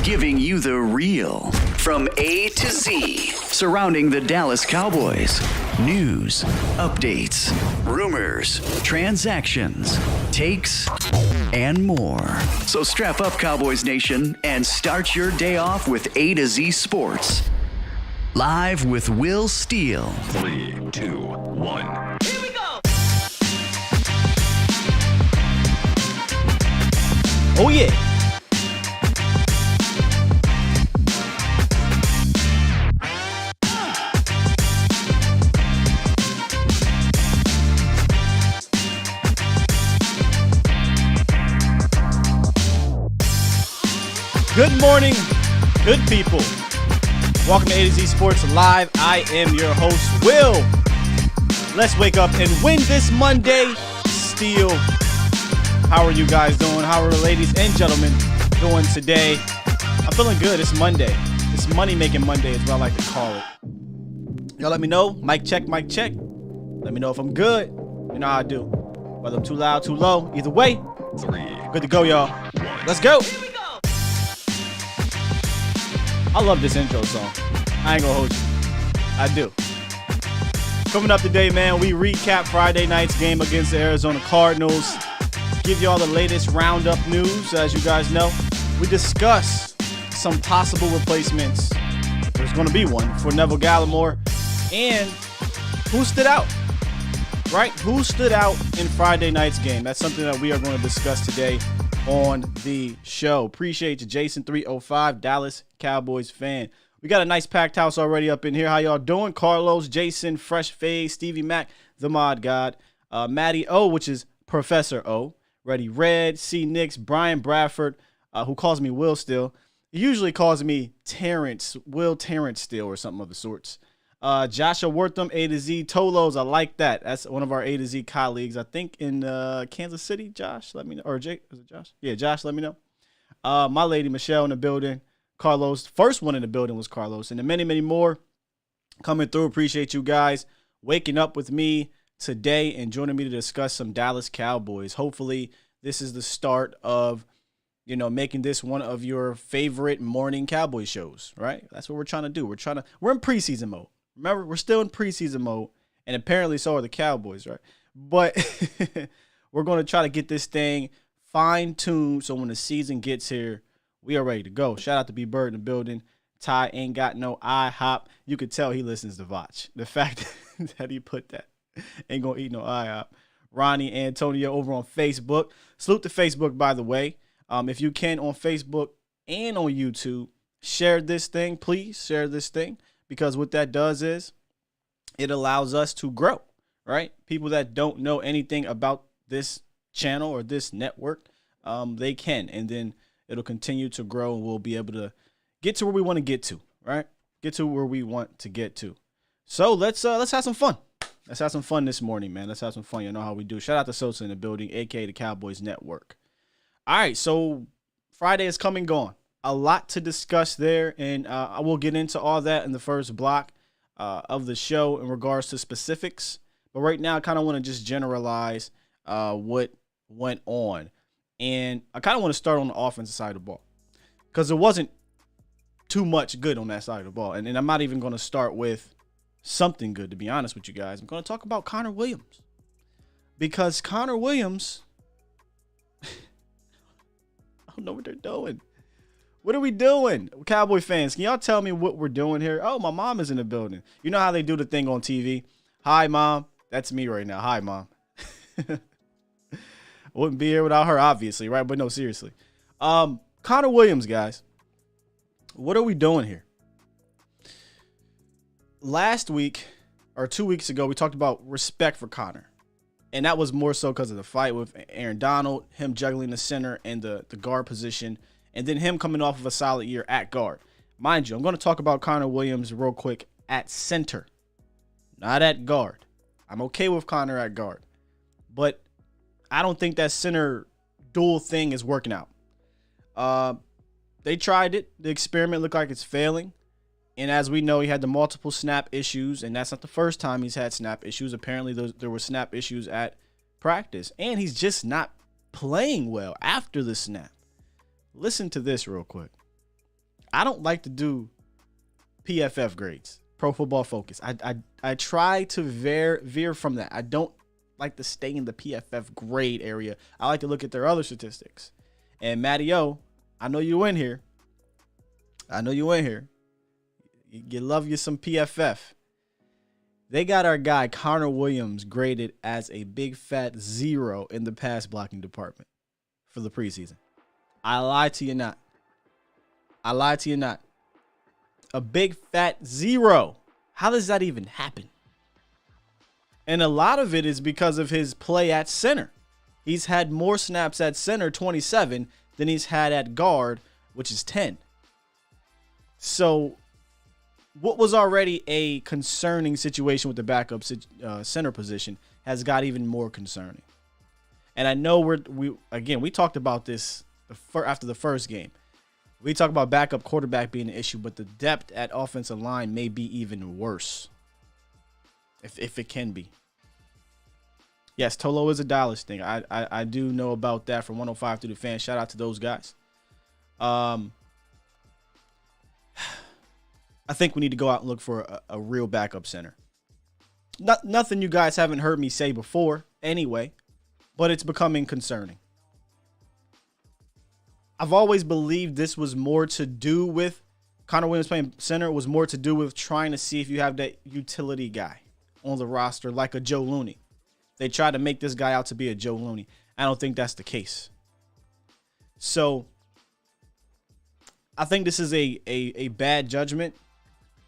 giving you the real from A to Z surrounding the Dallas Cowboys. News, updates, rumors, transactions, takes, and more. So strap up, Cowboys Nation, and start your day off with A to Z Sports. Live with Will Steele. 3, 2, 1. Here we go! Oh, yeah. Good morning, good people. Welcome to A to Z Sports Live. I am your host, Will. Let's wake up and win this Monday. Steele. How are you guys doing? How are the ladies and gentlemen doing today? I'm feeling good. It's Monday. It's money-making Monday is what I like to call it. Y'all let me know. Mic check, mic check. Let me know if I'm good. You know how I do. Whether I'm too loud, too low. Either way, 3. good to go, y'all. Let's go. I love this intro song. I ain't gonna hold you. I do. Coming up today, man, we recap Friday night's game against the Arizona Cardinals. Give y'all the latest roundup news. As you guys know, we discuss some possible replacements. There's gonna be one for Neville Gallimore. And who stood out, right? Who stood out in Friday night's game? That's something that we are going to discuss today on the show. Appreciate you, Jason305, Dallas Cowboys fan. We got a nice packed house already up in here. How y'all doing? Carlos, Jason, Fresh Fade, Stevie Mac, the Mod God, Maddie O, which is Professor O, Ready Red, C Nix, Brian Bradford, who calls me Will still. He usually calls me Terrence, Will Terrence still, or something of the sorts. Joshua Wortham, A to Z, Tolos, I like that. That's one of our A to Z colleagues, I think in Kansas City. Josh, let me know. Or Jake, is it Josh? Yeah, Josh, let me know. My lady Michelle in the building. Carlos, first one in the building was Carlos. And then many, many more coming through. Appreciate you guys waking up with me today and joining me to discuss some Dallas Cowboys. Hopefully, this is the start of, making this one of your favorite morning Cowboy shows, right? That's what we're trying to do. We're in preseason mode. Remember, we're still in preseason mode, and apparently so are the Cowboys, right? But we're going to try to get this thing fine-tuned so when the season gets here, we are ready to go. Shout out to B Bird in the building. Ty ain't got no IHOP. You could tell he listens to Vach. The fact that he put that, ain't going to eat no IHOP. Ronnie Antonio over on Facebook. Salute to Facebook, by the way. If you can, on Facebook and on YouTube, share this thing. Please share this thing. Because what that does is it allows us to grow, right? People that don't know anything about this channel or this network, they can. And then it'll continue to grow and we'll be able to get to where we want to get to, right? Get to where we want to get to. So let's have some fun. Let's have some fun this morning, man. Let's have some fun. You know how we do. Shout out to Sosa in the building, a.k.a. the Cowboys Network. All right, so Friday is come and gone. A lot to discuss there, and I will get into all that in the first block of the show in regards to specifics. But right now, I kind of want to just generalize what went on. And I kind of want to start on the offensive side of the ball because there wasn't too much good on that side of the ball. And I'm not even going to start with something good, to be honest with you guys. I'm going to talk about Connor Williams because Connor Williams, I don't know what they're doing. What are we doing? Cowboy fans, can y'all tell me what we're doing here? Oh, my mom is in the building. You know how they do the thing on TV? Hi, Mom. That's me right now. Hi, Mom. Wouldn't be here without her, obviously, right? But no, seriously. Connor Williams, guys. What are we doing here? Last week, or 2 weeks ago, we talked about respect for Connor. And that was more so because of the fight with Aaron Donald, him juggling the center and the guard position, and then him coming off of a solid year at guard. Mind you, I'm going to talk about Connor Williams real quick at center, not at guard. I'm okay with Connor at guard, but I don't think that center dual thing is working out. They tried it. The experiment looked like it's failing. And as we know, he had the multiple snap issues, and that's not the first time he's had snap issues. Apparently, there were snap issues at practice, and he's just not playing well after the snap. Listen to this real quick. I don't like to do PFF grades, Pro Football Focus. I try to veer from that. I don't like to stay in the PFF grade area. I like to look at their other statistics. And Matty O, I know you in here. You love you some PFF. They got our guy Connor Williams graded as a big fat 0 in the pass blocking department for the preseason. I lie to you not. A big fat 0. How does that even happen? And a lot of it is because of his play at center. He's had more snaps at center, 27, than he's had at guard, which is 10. So what was already a concerning situation with the backup center position has got even more concerning. And I know we talked about this after the first game. We talk about backup quarterback being an issue, but the depth at offensive line may be even worse, if it can be. Yes, Tolo is a Dallas thing. I do know about that from 105 to the Fan. Shout out to those guys. I think we need to go out and look for a real backup center. Nothing you guys haven't heard me say before anyway, but it's becoming concerning. I've always believed this was more to do with Connor Williams playing center, was more to do with trying to see if you have that utility guy on the roster like a Joe Looney. They tried to make this guy out to be a Joe Looney. I don't think that's the case. So I think this is a bad judgment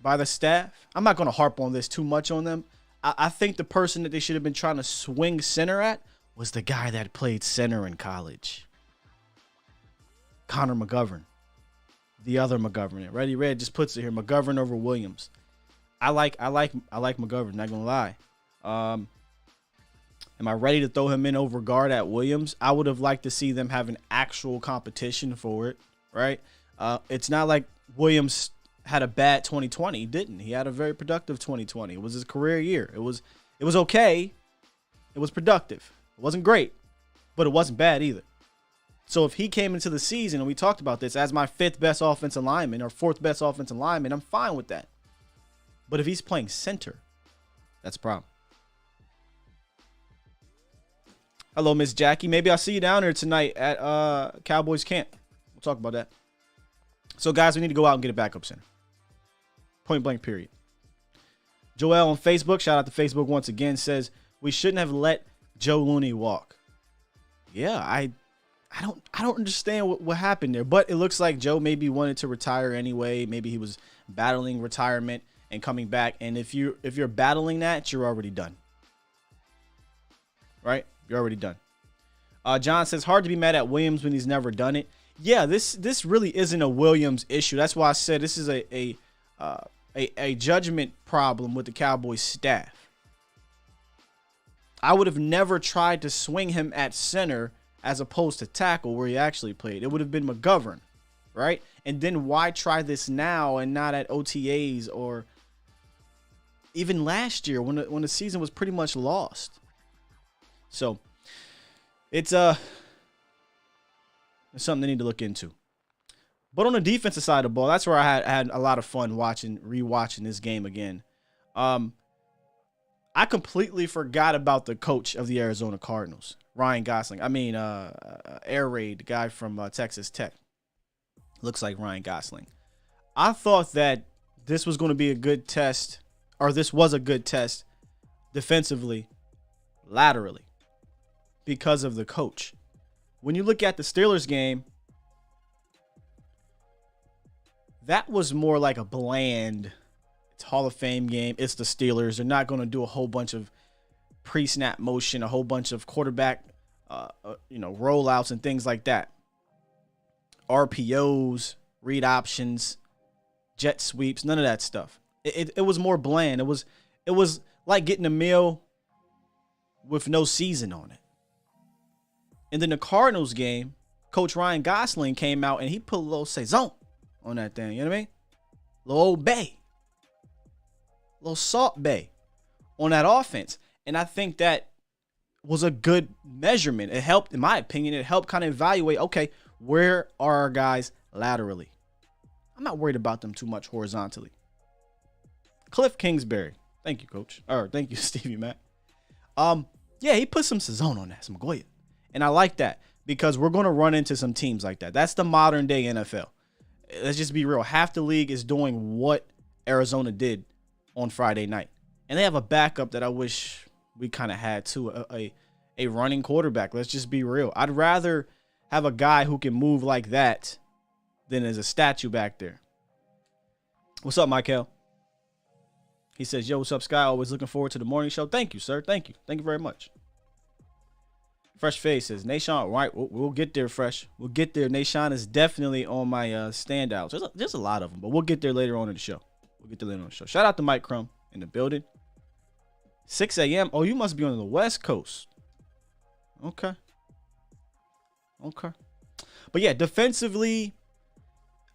by the staff. I'm not going to harp on this too much on them. I think the person that they should have been trying to swing center at was the guy that played center in college. Connor McGovern. The other McGovern. Ready Red just puts it here. McGovern over Williams. I like McGovern, not gonna lie. Am I ready to throw him in over guard at Williams? I would have liked to see them have an actual competition for it, right? It's not like Williams had a bad 2020. He didn't. He had a very productive 2020. It was his career year. It was okay. It was productive. It wasn't great, but it wasn't bad either. So if he came into the season, and we talked about this, as my 5th best offensive lineman or 4th best offensive lineman, I'm fine with that. But if he's playing center, that's a problem. Hello, Miss Jackie. Maybe I'll see you down here tonight at Cowboys camp. We'll talk about that. So, guys, we need to go out and get a backup center. Point blank, period. Joel on Facebook, shout out to Facebook once again, says, we shouldn't have let Joe Looney walk. Yeah, I don't understand what happened there. But it looks like Joe maybe wanted to retire anyway. Maybe he was battling retirement and coming back. And if you're battling that, you're already done. Right? You're already done. John says, hard to be mad at Williams when he's never done it. Yeah, this really isn't a Williams issue. That's why I said this is a judgment problem with the Cowboys staff. I would have never tried to swing him at center as opposed to tackle where he actually played. It would have been McGovern, right? And then why try this now and not at OTAs or even last year when the season was pretty much lost? So it's something they need to look into. But on the defensive side of the ball, that's where I had a lot of fun rewatching this game again. I completely forgot about the coach of the Arizona Cardinals, Ryan Gosling. Air Raid, guy from Texas Tech. Looks like Ryan Gosling. I thought that this was going to be a good test, or this was a good test defensively, laterally, because of the coach. When you look at the Steelers game, that was more like a bland, it's Hall of Fame game. It's the Steelers. They're not going to do a whole bunch of pre-snap motion, a whole bunch of quarterback, rollouts and things like that. RPOs, read options, jet sweeps, none of that stuff. It was more bland. It was like getting a meal with no season on it. And then the Cardinals game, Coach Ryan Gosling came out and he put a little saison on that thing. You know what I mean? Little Old Bay. Little Salt Bay on that offense. And I think that was a good measurement. It helped, in my opinion, kind of evaluate, okay, where are our guys laterally? I'm not worried about them too much horizontally. Cliff Kingsbury. Thank you, coach. Or thank you, Stevie Mac. Yeah, he put some Sazone on that, some Goya. And I like that because we're going to run into some teams like that. That's the modern day NFL. Let's just be real. Half the league is doing what Arizona did on Friday night. And they have a backup that I wish we kind of had too, a running quarterback. Let's just be real. I'd rather have a guy who can move like that than as a statue back there. What's up, Michael? He says, yo, what's up, Sky? Always looking forward to the morning show. Thank you, sir. Thank you. Thank you very much. Fresh Face says, Nation, right, we'll get there, Fresh. We'll get there. Nation is definitely on my standouts. There's a lot of them, but we'll get there later on in the show. Shout out to Mike Crum in the building. 6 a.m. Oh, you must be on the West Coast. Okay. But yeah, defensively,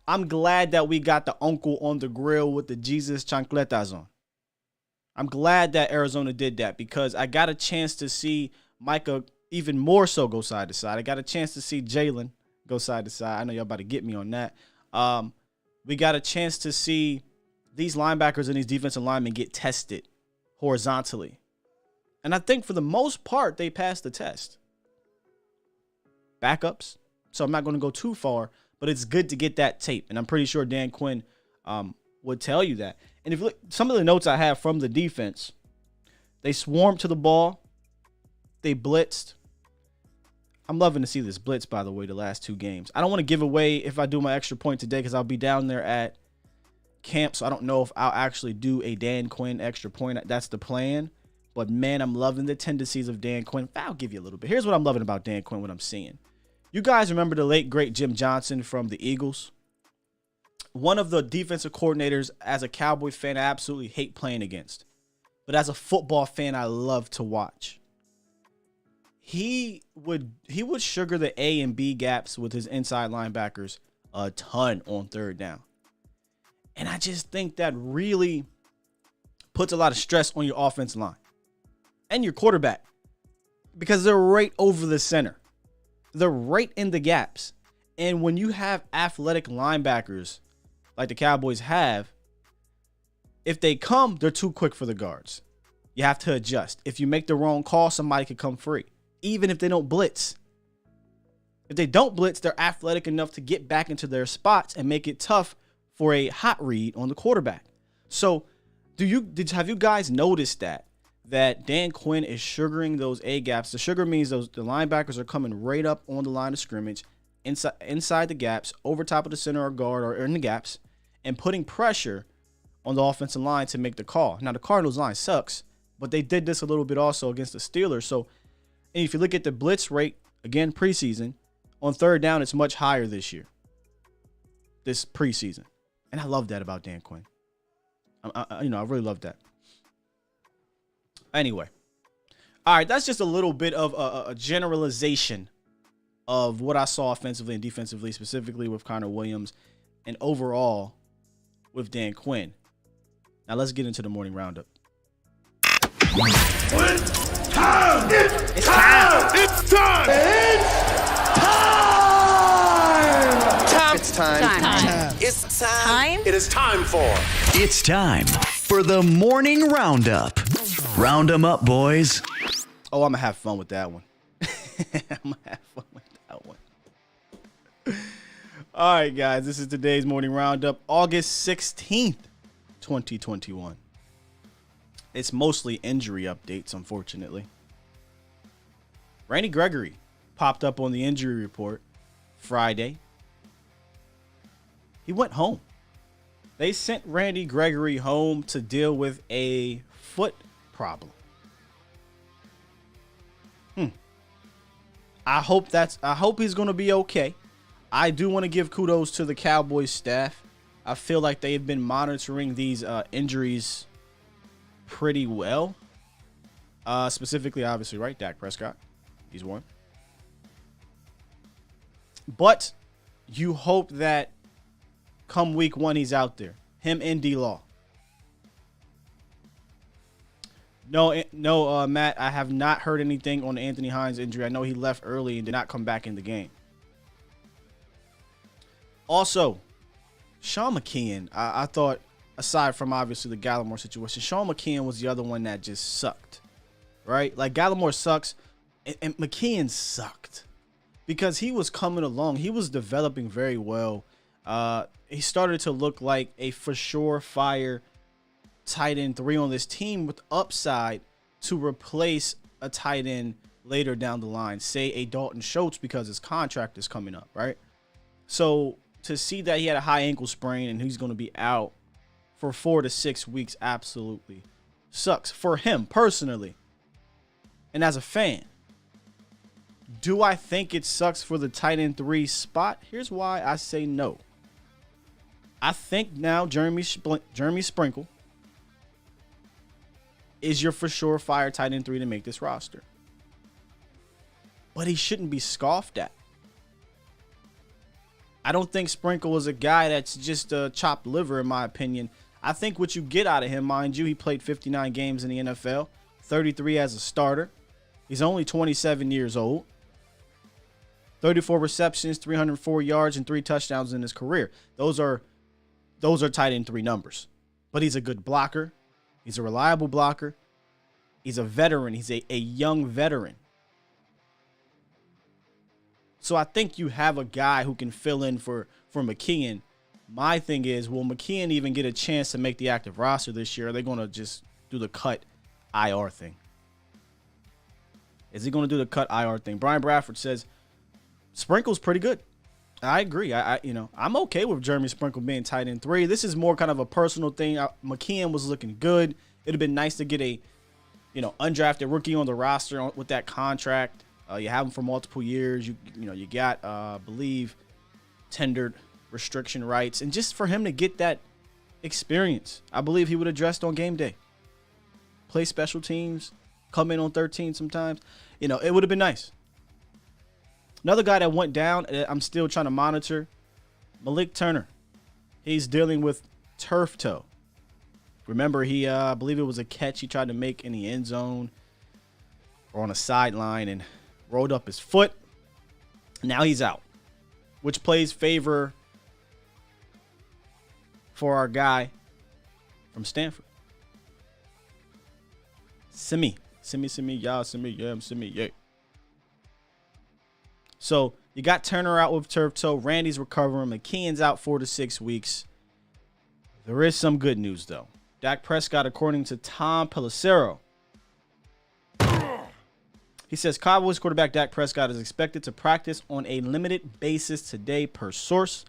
I'm glad that we got the uncle on the grill with the Jesus chancletas on. I'm glad that Arizona did that because I got a chance to see Micah even more so go side to side. I got a chance to see Jalen go side to side. I know y'all about to get me on that. We got a chance to see these linebackers and these defensive linemen get tested horizontally. And I think for the most part, they passed the test. Backups. So I'm not going to go too far, but it's good to get that tape. And I'm pretty sure Dan Quinn would tell you that. And if you look, some of the notes I have from the defense, they swarmed to the ball. They blitzed. I'm loving to see this blitz, by the way, the last 2 games. I don't want to give away if I do my extra point today because I'll be down there at camp. So I don't know if I'll actually do a Dan Quinn extra point. That's the plan. But, man, I'm loving the tendencies of Dan Quinn. I'll give you a little bit. Here's what I'm loving about Dan Quinn, what I'm seeing. You guys remember the late, great Jim Johnson from the Eagles? One of the defensive coordinators, as a Cowboy fan, I absolutely hate playing against. But as a football fan, I love to watch. He would sugar the A and B gaps with his inside linebackers a ton on third down. And I just think that really puts a lot of stress on your offensive line and your quarterback because they're right over the center. They're right in the gaps. And when you have athletic linebackers like the Cowboys have, if they come, they're too quick for the guards. You have to adjust. If you make the wrong call, somebody could come free, even if they don't blitz. If they don't blitz, they're athletic enough to get back into their spots and make it tough for a hot read on the quarterback. So have you guys noticed that Dan Quinn is sugaring those A gaps? The sugar means the linebackers are coming right up on the line of scrimmage, inside the gaps, over top of the center or guard or in the gaps, and putting pressure on the offensive line to make the call. Now, the Cardinals line sucks, but they did this a little bit also against the Steelers. So, and if you look at the blitz rate, again, preseason, on third down, it's much higher this year, this preseason. And I love that about Dan Quinn. I really love that. Anyway. All right, that's just a little bit of a generalization of what I saw offensively and defensively, specifically with Connor Williams and overall with Dan Quinn. Now let's get into the morning roundup. It's time! It's time! It's time! It's time! It's time! It is time for... It's time for the morning roundup. Round 'em up, boys. Oh, I'm going to have fun with that one. All right, guys, this is today's morning roundup, August 16th, 2021. It's mostly injury updates, unfortunately. Randy Gregory popped up on the injury report Friday. He went home. They sent Randy Gregory home to deal with a foot problem. I hope he's going to be okay. I do want to give kudos to the Cowboys staff. I feel like they've been monitoring these injuries pretty well. Specifically, obviously, right? Dak Prescott. He's one. But you hope that come week 1, he's out there. Him and D-Law. No, Matt, I have not heard anything on the Anthony Hines injury. I know he left early and did not come back in the game. Also, Sean McKeon, I thought, aside from obviously the Gallimore situation, Sean McKeon was the other one that just sucked, right? Like, Gallimore sucks, and McKeon sucked because he was coming along. He was developing very well. He started to look like a for sure fire tight end 3 on this team with upside to replace a tight end later down the line, say a Dalton Schultz, because his contract is coming up, right? So to see that he had a high ankle sprain and he's going to be out for 4 to 6 weeks absolutely sucks for him personally. And as a fan, do I think it sucks for the tight end 3 spot? Here's why I say no. I think now Jeremy Sprinkle is your for sure fire tight end 3 to make this roster. But he shouldn't be scoffed at. I don't think Sprinkle is a guy that's just a chopped liver, in my opinion. I think what you get out of him, mind you, he played 59 games in the NFL, 33 as a starter. He's only 27 years old. 34 receptions, 304 yards, and 3 touchdowns in his career. Those are tight end 3 numbers. But he's a good blocker. He's a reliable blocker. He's a veteran. He's a young veteran. So I think you have a guy who can fill in for McKeon. My thing is, will McKeon even get a chance to make the active roster this year? Or are they going to just do the cut IR thing? Is he going to do the cut IR thing? Brian Bradford says Sprinkle's pretty good. I agree. I'm okay with Jeremy Sprinkle being tight end 3. This is more kind of a personal thing. McKeon was looking good. It'd have been nice to get a, undrafted rookie on the roster with that contract. You have him for multiple years. You got, I believe, tendered restriction rights, and just for him to get that experience, I believe he would have dressed on game day, play special teams, come in on 13 sometimes. It would have been nice. Another guy that went down, I'm still trying to monitor, Malik Turner. He's dealing with turf toe. Remember, I believe it was a catch he tried to make in the end zone or on a sideline and rolled up his foot. Now he's out, which plays favor for our guy from Stanford. Simi, y'all, Simi, yeah. So you got Turner out with turf toe. Randy's recovering. McKeon's out 4 to 6 weeks. There is some good news, though. Dak Prescott, according to Tom Pelissero, he says Cowboys quarterback Dak Prescott is expected to practice on a limited basis today, per source.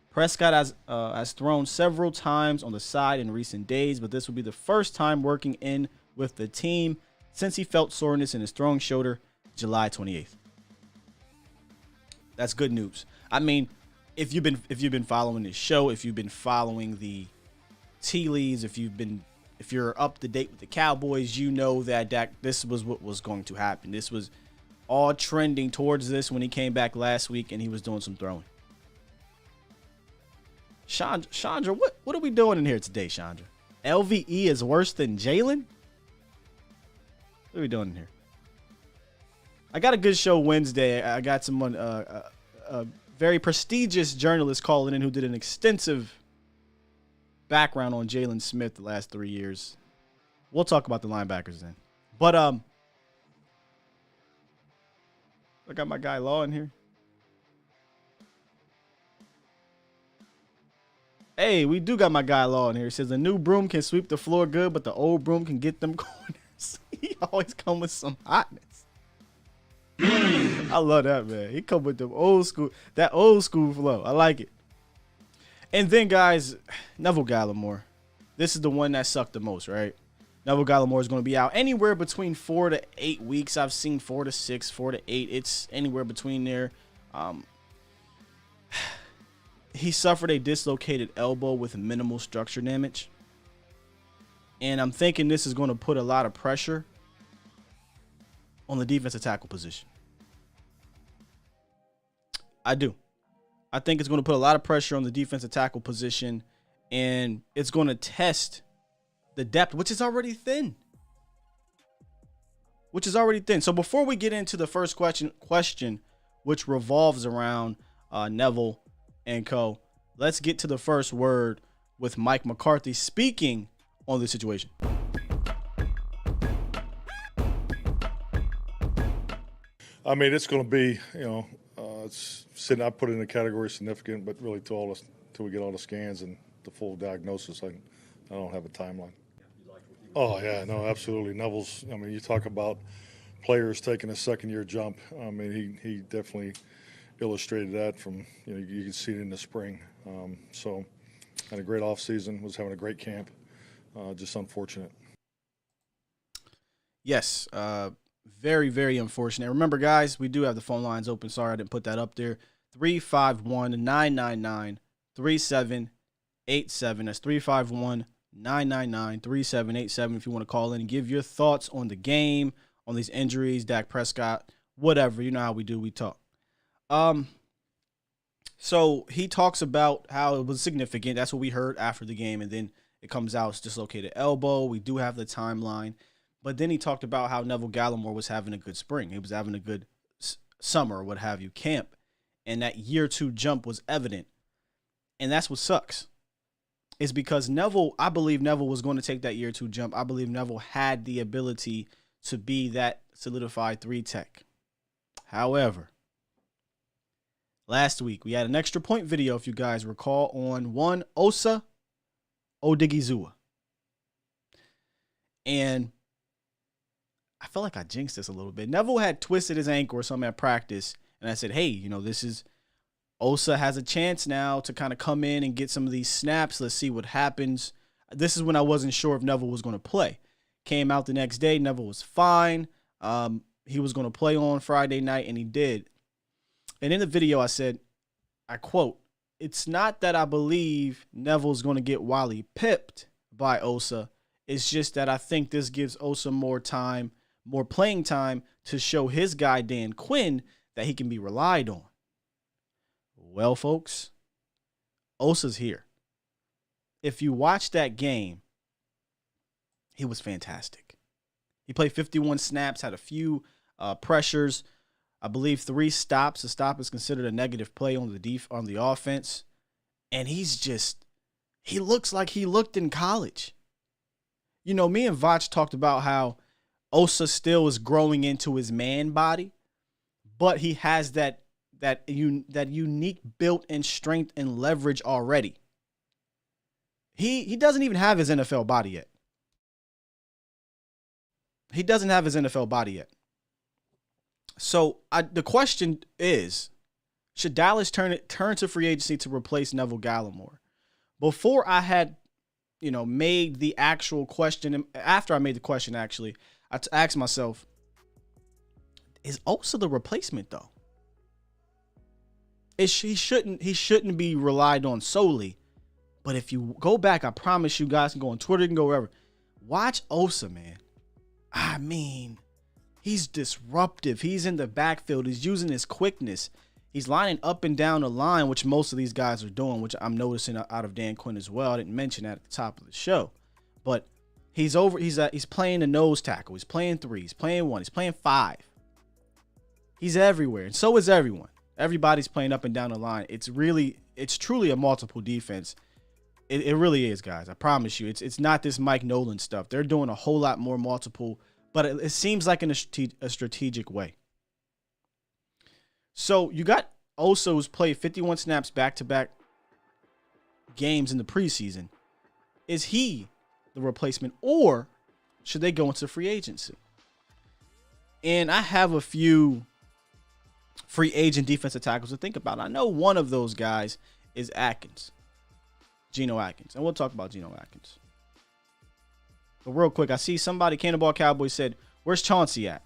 Prescott has thrown several times on the side in recent days, but this will be the first time working in with the team since he felt soreness in his throwing shoulder July 28th. That's good news. I mean, if you've been following this show, if you've been following the tea leaves, if you're up to date with the Cowboys, you know that Dak, this was what was going to happen. This was all trending towards this when he came back last week and he was doing some throwing. Chandra, what are we doing in here today, Chandra? LVE is worse than Jalen? What are we doing in here? I got a good show Wednesday. I got someone, a very prestigious journalist calling in who did an extensive background on Jalen Smith the last 3 years. We'll talk about the linebackers then. But I got my guy Law in here. Hey, we do got my guy Law in here. He says the new broom can sweep the floor good, but the old broom can get them corners. He always come with some hotness. I love that, man. He come with that old school flow. I like it. And then, guys, Neville Gallimore. This is the one that sucked the most, right? Neville Gallimore is going to be out anywhere between 4 to 8 weeks. I've seen 4 to 6, 4 to 8. It's anywhere between there. He suffered a dislocated elbow with minimal structure damage. And I'm thinking this is going to put a lot of pressure on the defensive tackle position. I do. I think it's going to put a lot of pressure on the defensive tackle position, and it's going to test the depth, which is already thin. So before we get into the first question, which revolves around Neville and co., let's get to the first word with Mike McCarthy speaking on the situation. I mean, it's going to be, it's sitting. I put it in the category significant, but really till we get all the scans and the full diagnosis, I don't have a timeline. Oh yeah, no, absolutely. Neville's. I mean, you talk about players taking a second-year jump. I mean, he definitely illustrated that from, you can see it in the spring. So had a great offseason, was having a great camp. Just unfortunate. Yes, very, very unfortunate. Remember, guys, we do have the phone lines open. Sorry I didn't put that up there. 351-999-3787. That's 351-999-3787 if you want to call in and give your thoughts on the game, on these injuries, Dak Prescott, whatever. You know how we do. We talk. So he talks about how it was significant. That's what we heard after the game, and then it comes out it's dislocated elbow. We do have the timeline. But then he talked about how Neville Gallimore was having a good spring. He was having a good summer or what have you, camp. And that year 2 jump was evident. And that's what sucks. Is because I believe Neville was going to take that year 2 jump. I believe Neville had the ability to be that solidified 3 tech. However, last week we had an extra point video, if you guys recall, on one Osa Odighizuwa. And I felt like I jinxed this a little bit. Neville had twisted his ankle or something at practice, and I said, hey, this is Osa has a chance now to kind of come in and get some of these snaps. Let's see what happens. This is when I wasn't sure if Neville was going to play. Came out the next day. Neville was fine. He was going to play on Friday night, and he did. And in the video, I said, I quote, "It's not that I believe Neville's going to get Wally pipped by Osa. It's just that I think this gives Osa more playing time to show his guy, Dan Quinn, that he can be relied on." Well, folks, Osa's here. If you watch that game, he was fantastic. He played 51 snaps, had a few pressures, I believe 3 stops. A stop is considered a negative play on the offense. And he looks like he looked in college. Me and Vach talked about how Osa still is growing into his man body, but he has that unique built-in strength and leverage already. He doesn't even have his NFL body yet. He doesn't have his NFL body yet. So the question is, should Dallas turn to free agency to replace Neville Gallimore? Before I had, made the actual question, after I made the question, actually, I asked myself, is Osa the replacement though? He shouldn't be relied on solely. But if you go back, I promise you guys can go on Twitter, you can go wherever. Watch Osa, man. I mean, he's disruptive. He's in the backfield. He's using his quickness. He's lining up and down the line, which most of these guys are doing, which I'm noticing out of Dan Quinn as well. I didn't mention that at the top of the show. But he's playing the nose tackle. He's playing 3. He's playing 1. He's playing 5. He's everywhere. And so is everyone. Everybody's playing up and down the line. It's truly a multiple defense. It really is, guys. I promise you. It's not this Mike Nolan stuff. They're doing a whole lot more multiple, but it seems like in a strategic way. So you got Osa, who's played 51 snaps back-to-back games in the preseason. Is he the replacement, or should they go into free agency? And I have a few free agent defensive tackles to think about. I know one of those guys is Geno Atkins. And we'll talk about Geno Atkins. But real quick, I see somebody, Cannonball Cowboys, said, where's Chauncey at?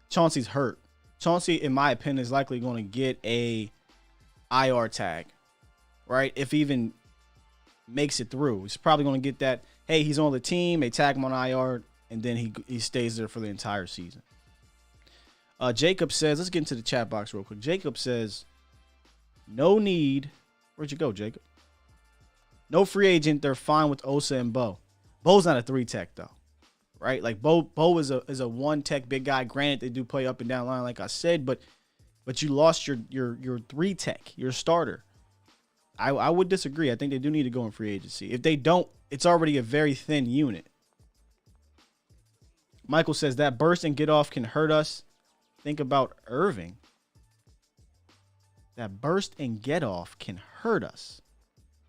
Chauncey's hurt. Chauncey, in my opinion, is likely going to get a IR tag, right? If he even makes it through. He's probably going to get that, hey, he's on the team, they tag him on IR, and then he stays there for the entire season. Jacob says, let's get into the chat box real quick. Jacob says, no need. Where'd you go, Jacob? No free agent. They're fine with Osa and Bo. Bo's not a 3 tech though, right? Like Bo is a 1 tech big guy. Granted, they do play up and down line, like I said, but you lost your 3 tech, your starter. I would disagree. I think they do need to go in free agency. If they don't, it's already a very thin unit. Michael says that burst and get off can hurt us. Think about Irving. That burst and get off can hurt us.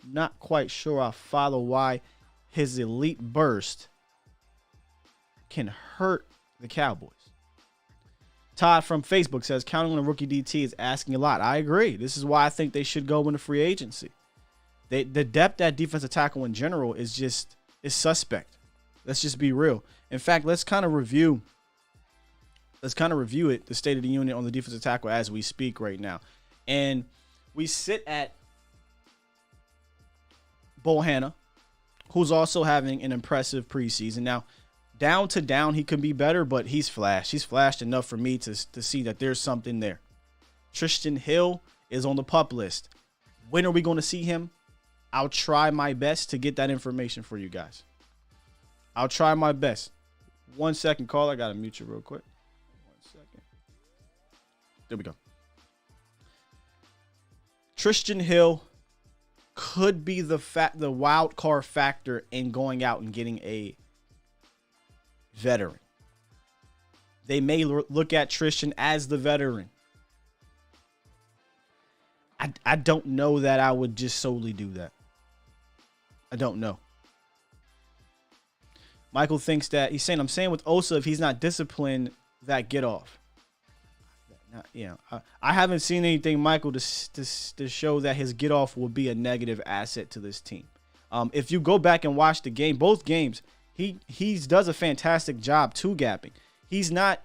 Not quite sure I follow why his elite burst can hurt the Cowboys. Todd from Facebook says counting on a rookie DT is asking a lot. I agree. This is why I think they should go into free agency. The depth at defensive tackle in general is suspect. Let's just be real. In fact, let's kind of review it, the state of the union on the defensive tackle as we speak right now. And we sit at Bohanna, who's also having an impressive preseason. Now, down to down, he could be better, but he's flashed. He's flashed enough for me to see that there's something there. Tristan Hill is on the PUP list. When are we going to see him? I'll try my best to get that information for you guys. I'll try my best. 1 second, caller. I got to mute you real quick. 1 second. There we go. Tristan Hill could be the wild card factor in going out and getting a veteran. They may look at Tristan as the veteran. I don't know that I would just solely do that. I don't know. Michael thinks that he's saying, I'm saying with Osa, if he's not disciplined, that get off. I haven't seen anything, Michael, to show that his get off will be a negative asset to this team. If you go back and watch the game, both games, he does a fantastic job two gapping. He's not.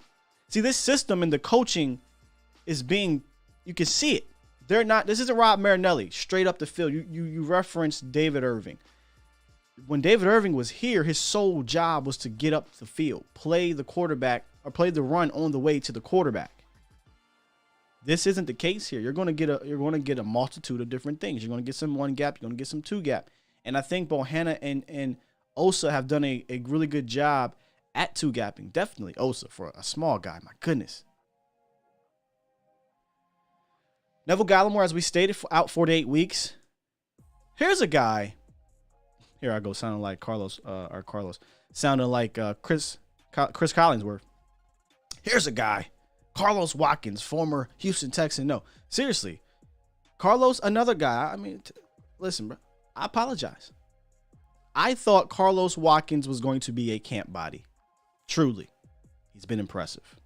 See, this system and the coaching is being. You can see it. They're not. This isn't Rob Marinelli straight up the field. You referenced David Irving. When David Irving was here, his sole job was to get up the field, play the quarterback, or play the run on the way to the quarterback. This isn't the case here. You're going to get a multitude of different things. You're going to get some one gap. You're going to get some two gap. And I think Bohanna and Osa have done a really good job at two gapping. Definitely Osa for a small guy. My goodness. Neville Gallimore, as we stated, out 4 to 8 weeks. Here's a guy. Here I go, sounding like Carlos. Sounding like Chris Collinsworth. Here's a guy. Carlos Watkins, former Houston Texan. No, seriously. Carlos, another guy. I mean, listen, bro. I apologize. I thought Carlos Watkins was going to be a camp body. Truly. He's been impressive.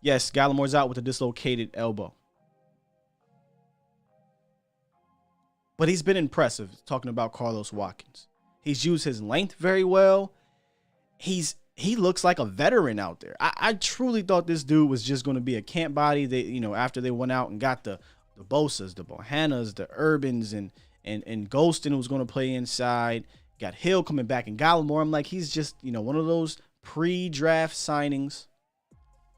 Yes, Gallimore's out with a dislocated elbow. But he's been impressive, talking about Carlos Watkins. He's used his length very well. He looks like a veteran out there. I truly thought this dude was just going to be a camp body. They, after they went out and got the Bosas, the Bohannas, the Urbans, and Golston was going to play inside. Got Hill coming back and Gallimore. I'm like, he's just, one of those pre-draft signings.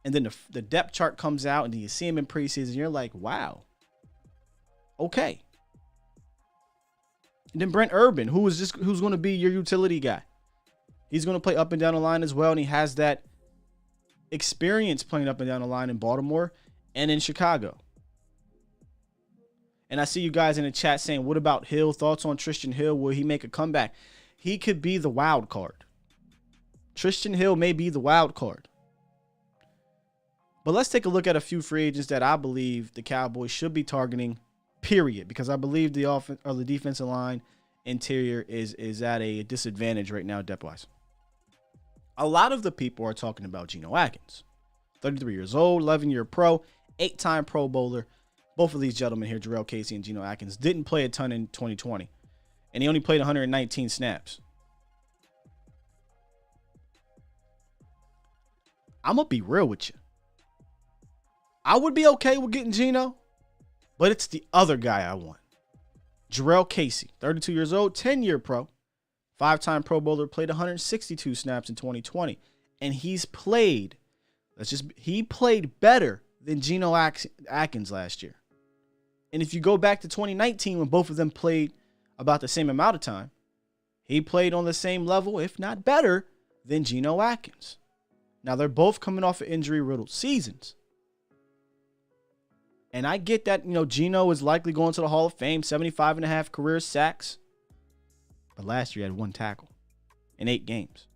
And then the depth chart comes out and you see him in preseason. You're like, wow. Okay. And then Brent Urban, who's going to be your utility guy. He's going to play up and down the line as well, and he has that experience playing up and down the line in Baltimore and in Chicago. And I see you guys in the chat saying, what about Hill? Thoughts on Tristan Hill? Will he make a comeback? He could be the wild card. Tristan Hill may be the wild card. But let's take a look at a few free agents that I believe the Cowboys should be targeting, period, because I believe the offense or the defensive line interior is at a disadvantage right now depth-wise. A lot of the people are talking about Geno Atkins. 33 years old, 11-year pro, 8-time Pro Bowler. Both of these gentlemen here, Jarrell Casey and Geno Atkins, didn't play a ton in 2020. And he only played 119 snaps. I'm going to be real with you. I would be okay with getting Geno, but it's the other guy I want. Jarrell Casey, 32 years old, 10-year pro, 5-time Pro Bowler, played 162 snaps in 2020. And he played better than Geno Atkins last year. And if you go back to 2019, when both of them played about the same amount of time, he played on the same level, if not better, than Geno Atkins. Now, they're both coming off of injury-riddled seasons. And I get that, Geno is likely going to the Hall of Fame, 75.5 career sacks. But last year he had 1 tackle in 8 games.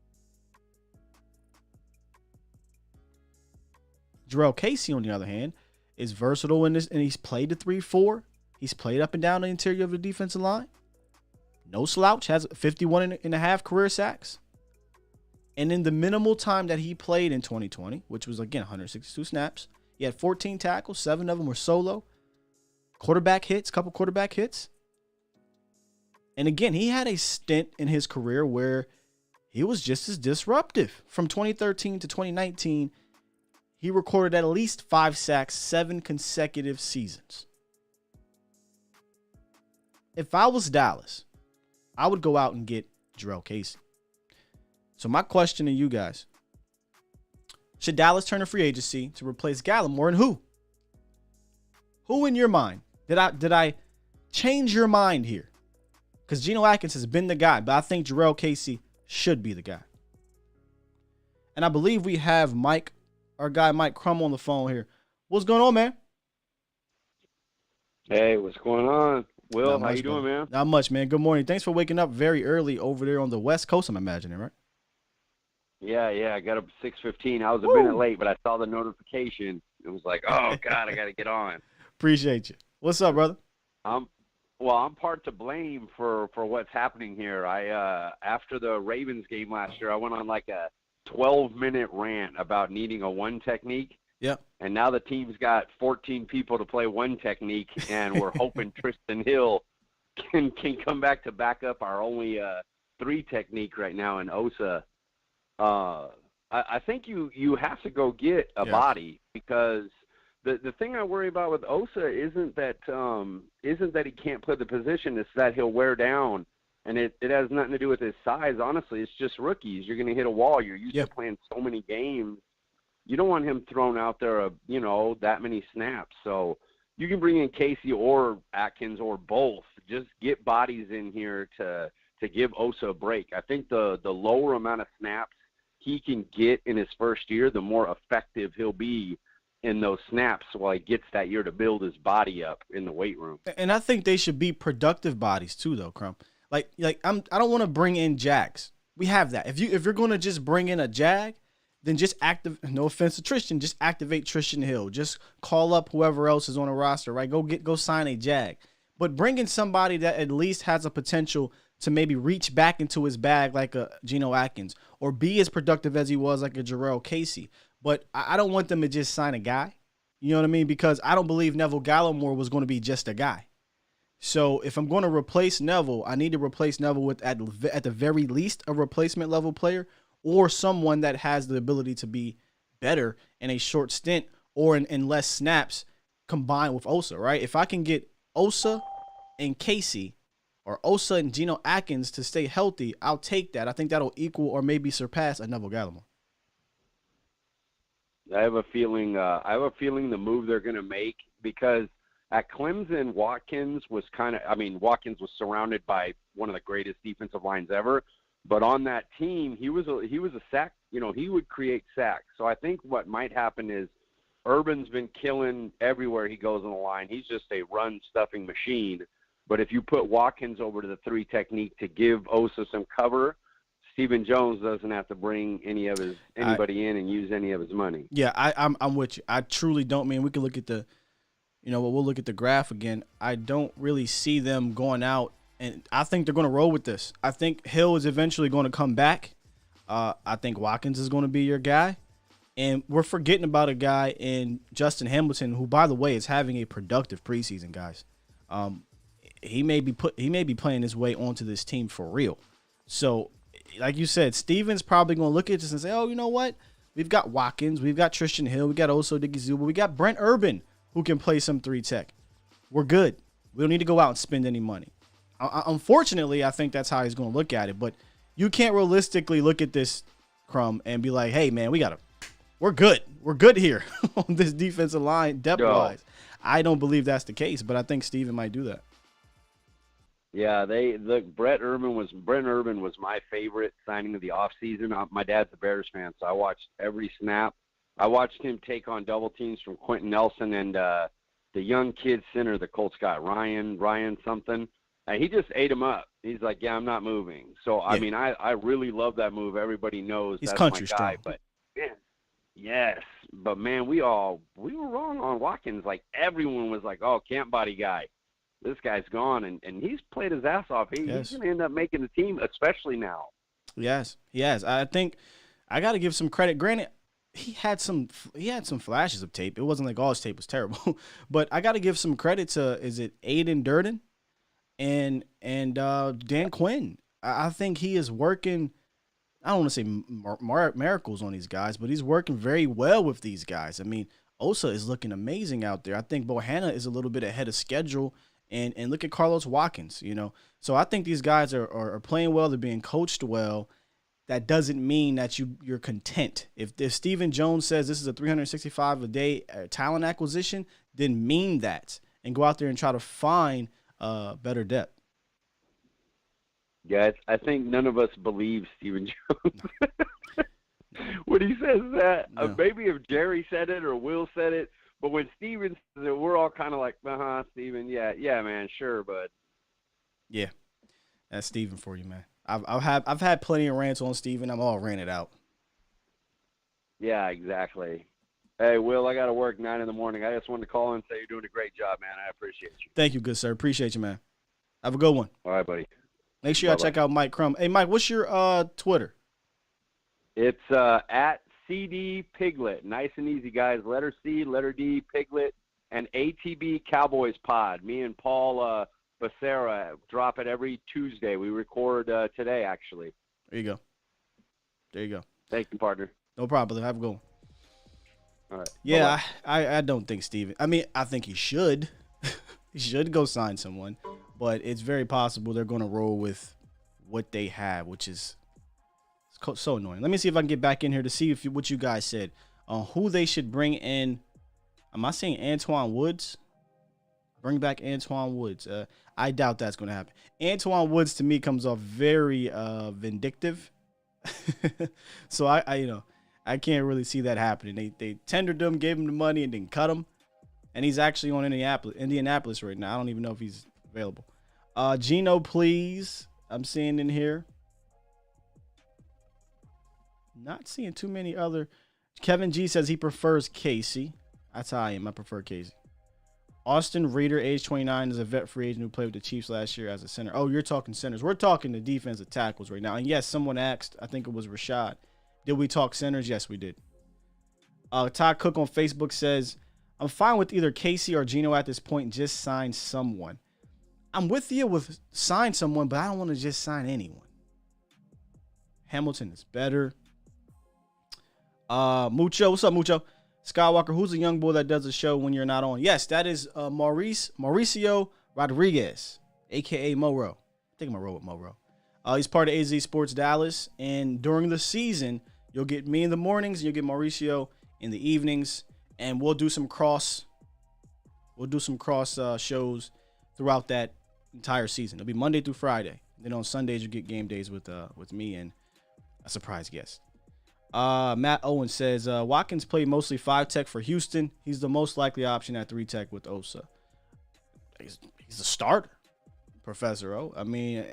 Jurrell Casey, on the other hand, is versatile in this, and he's played the 3-4. He's played up and down the interior of the defensive line. No slouch, has 51.5 career sacks. And in the minimal time that he played in 2020, which was, again, 162 snaps, he had 14 tackles, 7 of them were solo. Couple quarterback hits. And again, he had a stint in his career where he was just as disruptive. From 2013 to 2019, he recorded at least 5 sacks, 7 consecutive seasons. If I was Dallas, I would go out and get Jurrell Casey. So my question to you guys, should Dallas turn to free agency to replace Gallimore, and who? Who in your mind? Did I change your mind here? Because Geno Atkins has been the guy, but I think Jurrell Casey should be the guy. And I believe we have our guy Mike Crum on the phone here. What's going on, man? Hey, what's going on? Will, how you doing, man? Not much, man. Good morning. Thanks for waking up very early over there on the West Coast, I'm imagining, right? Yeah. I got up at 6:15. I was a minute late, but I saw the notification. It was like, oh, God, I got to get on. Appreciate you. What's up, brother? I'm part to blame for what's happening here. After the Ravens game last year, I went on like a 12-minute rant about needing a one technique. Yep. And now the team's got 14 people to play one technique, and we're hoping Tristan Hill can come back to back up our only 3 technique right now in Osa. I think you have to go get a body, because the thing I worry about with Osa isn't that he can't play the position. It's that he'll wear down, and it has nothing to do with his size. Honestly, it's just rookies. You're going to hit a wall. You're used to playing so many games. You don't want him thrown out there, that many snaps. So you can bring in Casey or Atkins or both. Just get bodies in here to give Osa a break. I think the lower amount of snaps he can get in his first year, the more effective he'll be in those snaps while he gets that year to build his body up in the weight room. And I think they should be productive bodies too, though, Crum. I don't want to bring in Jags. We have that. If you're going to just bring in a Jag, then just no offense to Tristan, just activate Tristan Hill. Just call up whoever else is on the roster, right? Go sign a Jag. But bring in somebody that at least has a potential to maybe reach back into his bag like a Geno Atkins, or be as productive as he was like a Jurrell Casey. But I don't want them to just sign a guy. You know what I mean? Because I don't believe Neville Gallimore was going to be just a guy. So if I'm going to replace Neville, I need to replace Neville with, at the very least, a replacement level player, or someone that has the ability to be better in a short stint or in less snaps combined with Osa, right? If I can get Osa and Casey, or Osa and Geno Atkins to stay healthy, I'll take that. I think that'll equal or maybe surpass a Neville Gallimore. I have a feeling the move they're going to make, because at Clemson, Watkins was Watkins was surrounded by one of the greatest defensive lines ever, but on that team, he was a sack, he would create sacks. So I think what might happen is Urban's been killing everywhere he goes on the line. He's just a run-stuffing machine. But if you put Watkins over to the 3 technique to give Osa some cover, Stephen Jones doesn't have to bring anybody in and use any of his money. Yeah, I'm with you. I truly don't. Man, we can look at we'll look at the graph again. I don't really see them going out, and I think they're going to roll with this. I think Hill is eventually going to come back. I think Watkins is going to be your guy. And we're forgetting about a guy in Justin Hamilton, who, by the way, is having a productive preseason, guys. He may be playing his way onto this team for real. So, like you said, Steven's probably going to look at this and say, oh, you know what? We've got Watkins. We've got Tristan Hill. We got Osa Odighizuwa. We got Brent Urban, who can play some 3 tech. We're good. We don't need to go out and spend any money. Unfortunately, I think that's how he's going to look at it. But you can't realistically look at this, Crum, and be like, hey, man, we're good. We're good here on this defensive line depth-wise. No. I don't believe that's the case, but I think Steven might do that. Yeah, Brent Urban was my favorite signing of the offseason. My dad's a Bears fan, so I watched every snap. I watched him take on double teams from Quentin Nelson and the young kid center the Colts got, Ryan something. And he just ate him up. He's like, yeah, I'm not moving. So, I mean, I really love that move. Everybody knows he's that's country my guy. strong. But, man, yes. But, man, we were wrong on Watkins. Like, everyone was like, oh, camp body guy. This guy's gone. And he's played his ass off. He's going to end up making the team, especially now. Yes, he has. I think I got to give some credit. Granted, he had some flashes of tape. It wasn't like all his tape was terrible. But I got to give some credit to, is it Aiden Durden? And Dan Quinn. I think he is working, I don't want to say miracles on these guys, but he's working very well with these guys. I mean, Osa is looking amazing out there. I think Bohanna is a little bit ahead of schedule. And look at Carlos Watkins, you know. So I think these guys are playing well. They're being coached well. That doesn't mean that you're content. If Stephen Jones says this is a 365-a-day talent acquisition, then mean that. And go out there and try to find better depth. Guys, I think none of us believe Stephen Jones when he says that. No. Maybe if Jerry said it or Will said it, but when Steven says it, we're all kind of like, Steven, yeah, man, sure, bud. Yeah, that's Steven for you, man. I've had plenty of rants on Steven. I'm all ranted out. Yeah, exactly. Hey, Will, I got to work 9 in the morning. I just wanted to call and say you're doing a great job, man. I appreciate you. Thank you, good sir. Appreciate you, man. Have a good one. All right, buddy. Make sure y'all check out Mike Crum. Hey, Mike, what's your Twitter? It's at CD Piglet. Nice and easy, guys. Letter C, letter D, Piglet, and ATB Cowboys Pod. Me and Paul Becerra drop it every Tuesday. We record today, actually. There you go. Thank you, partner. No problem. Have a good one. All right. Yeah, I don't think Steven. I mean, I think he should. He should go sign someone, but it's very possible they're going to roll with what they have, which is so annoying. Let me see if I can get back in here to see what you guys said on who they should bring in. Am I saying Antoine Woods? Bring back Antoine Woods. I doubt that's going to happen. Antoine Woods to me comes off very vindictive. So I can't really see that happening. They tendered him, gave him the money, and then cut him. And he's actually on Indianapolis right now. I don't even know if he's available. Gino, please. I'm seeing in here. Not seeing too many other. Kevin G says he prefers Casey. That's how I am. I prefer Casey. Austin Reeder, age 29, is a vet free agent who played with the Chiefs last year as a center. Oh, you're talking centers. We're talking the defensive tackles right now. And yes, someone asked, I think it was Rashad, did we talk centers? Yes, we did. Todd Cook on Facebook says, I'm fine with either Casey or Gino at this point. Just sign someone. I'm with you with sign someone, but I don't want to just sign anyone. Hamilton is better. Mucho, what's up, Mucho? Skywalker, who's the young boy that does the show when you're not on? Yes, that is Mauricio Rodriguez, a.k.a. Moro. I think I'm going to roll with Moro. He's part of AZ Sports Dallas, and during the season, you'll get me in the mornings, and you'll get Mauricio in the evenings, and we'll do some cross shows throughout that entire season. It'll be Monday through Friday. Then on Sundays, you get game days with me and a surprise guest. Matt Owen says, Watkins played mostly 5 tech for Houston. He's the most likely option at 3 tech with Osa. He's a starter, Professor O. I mean,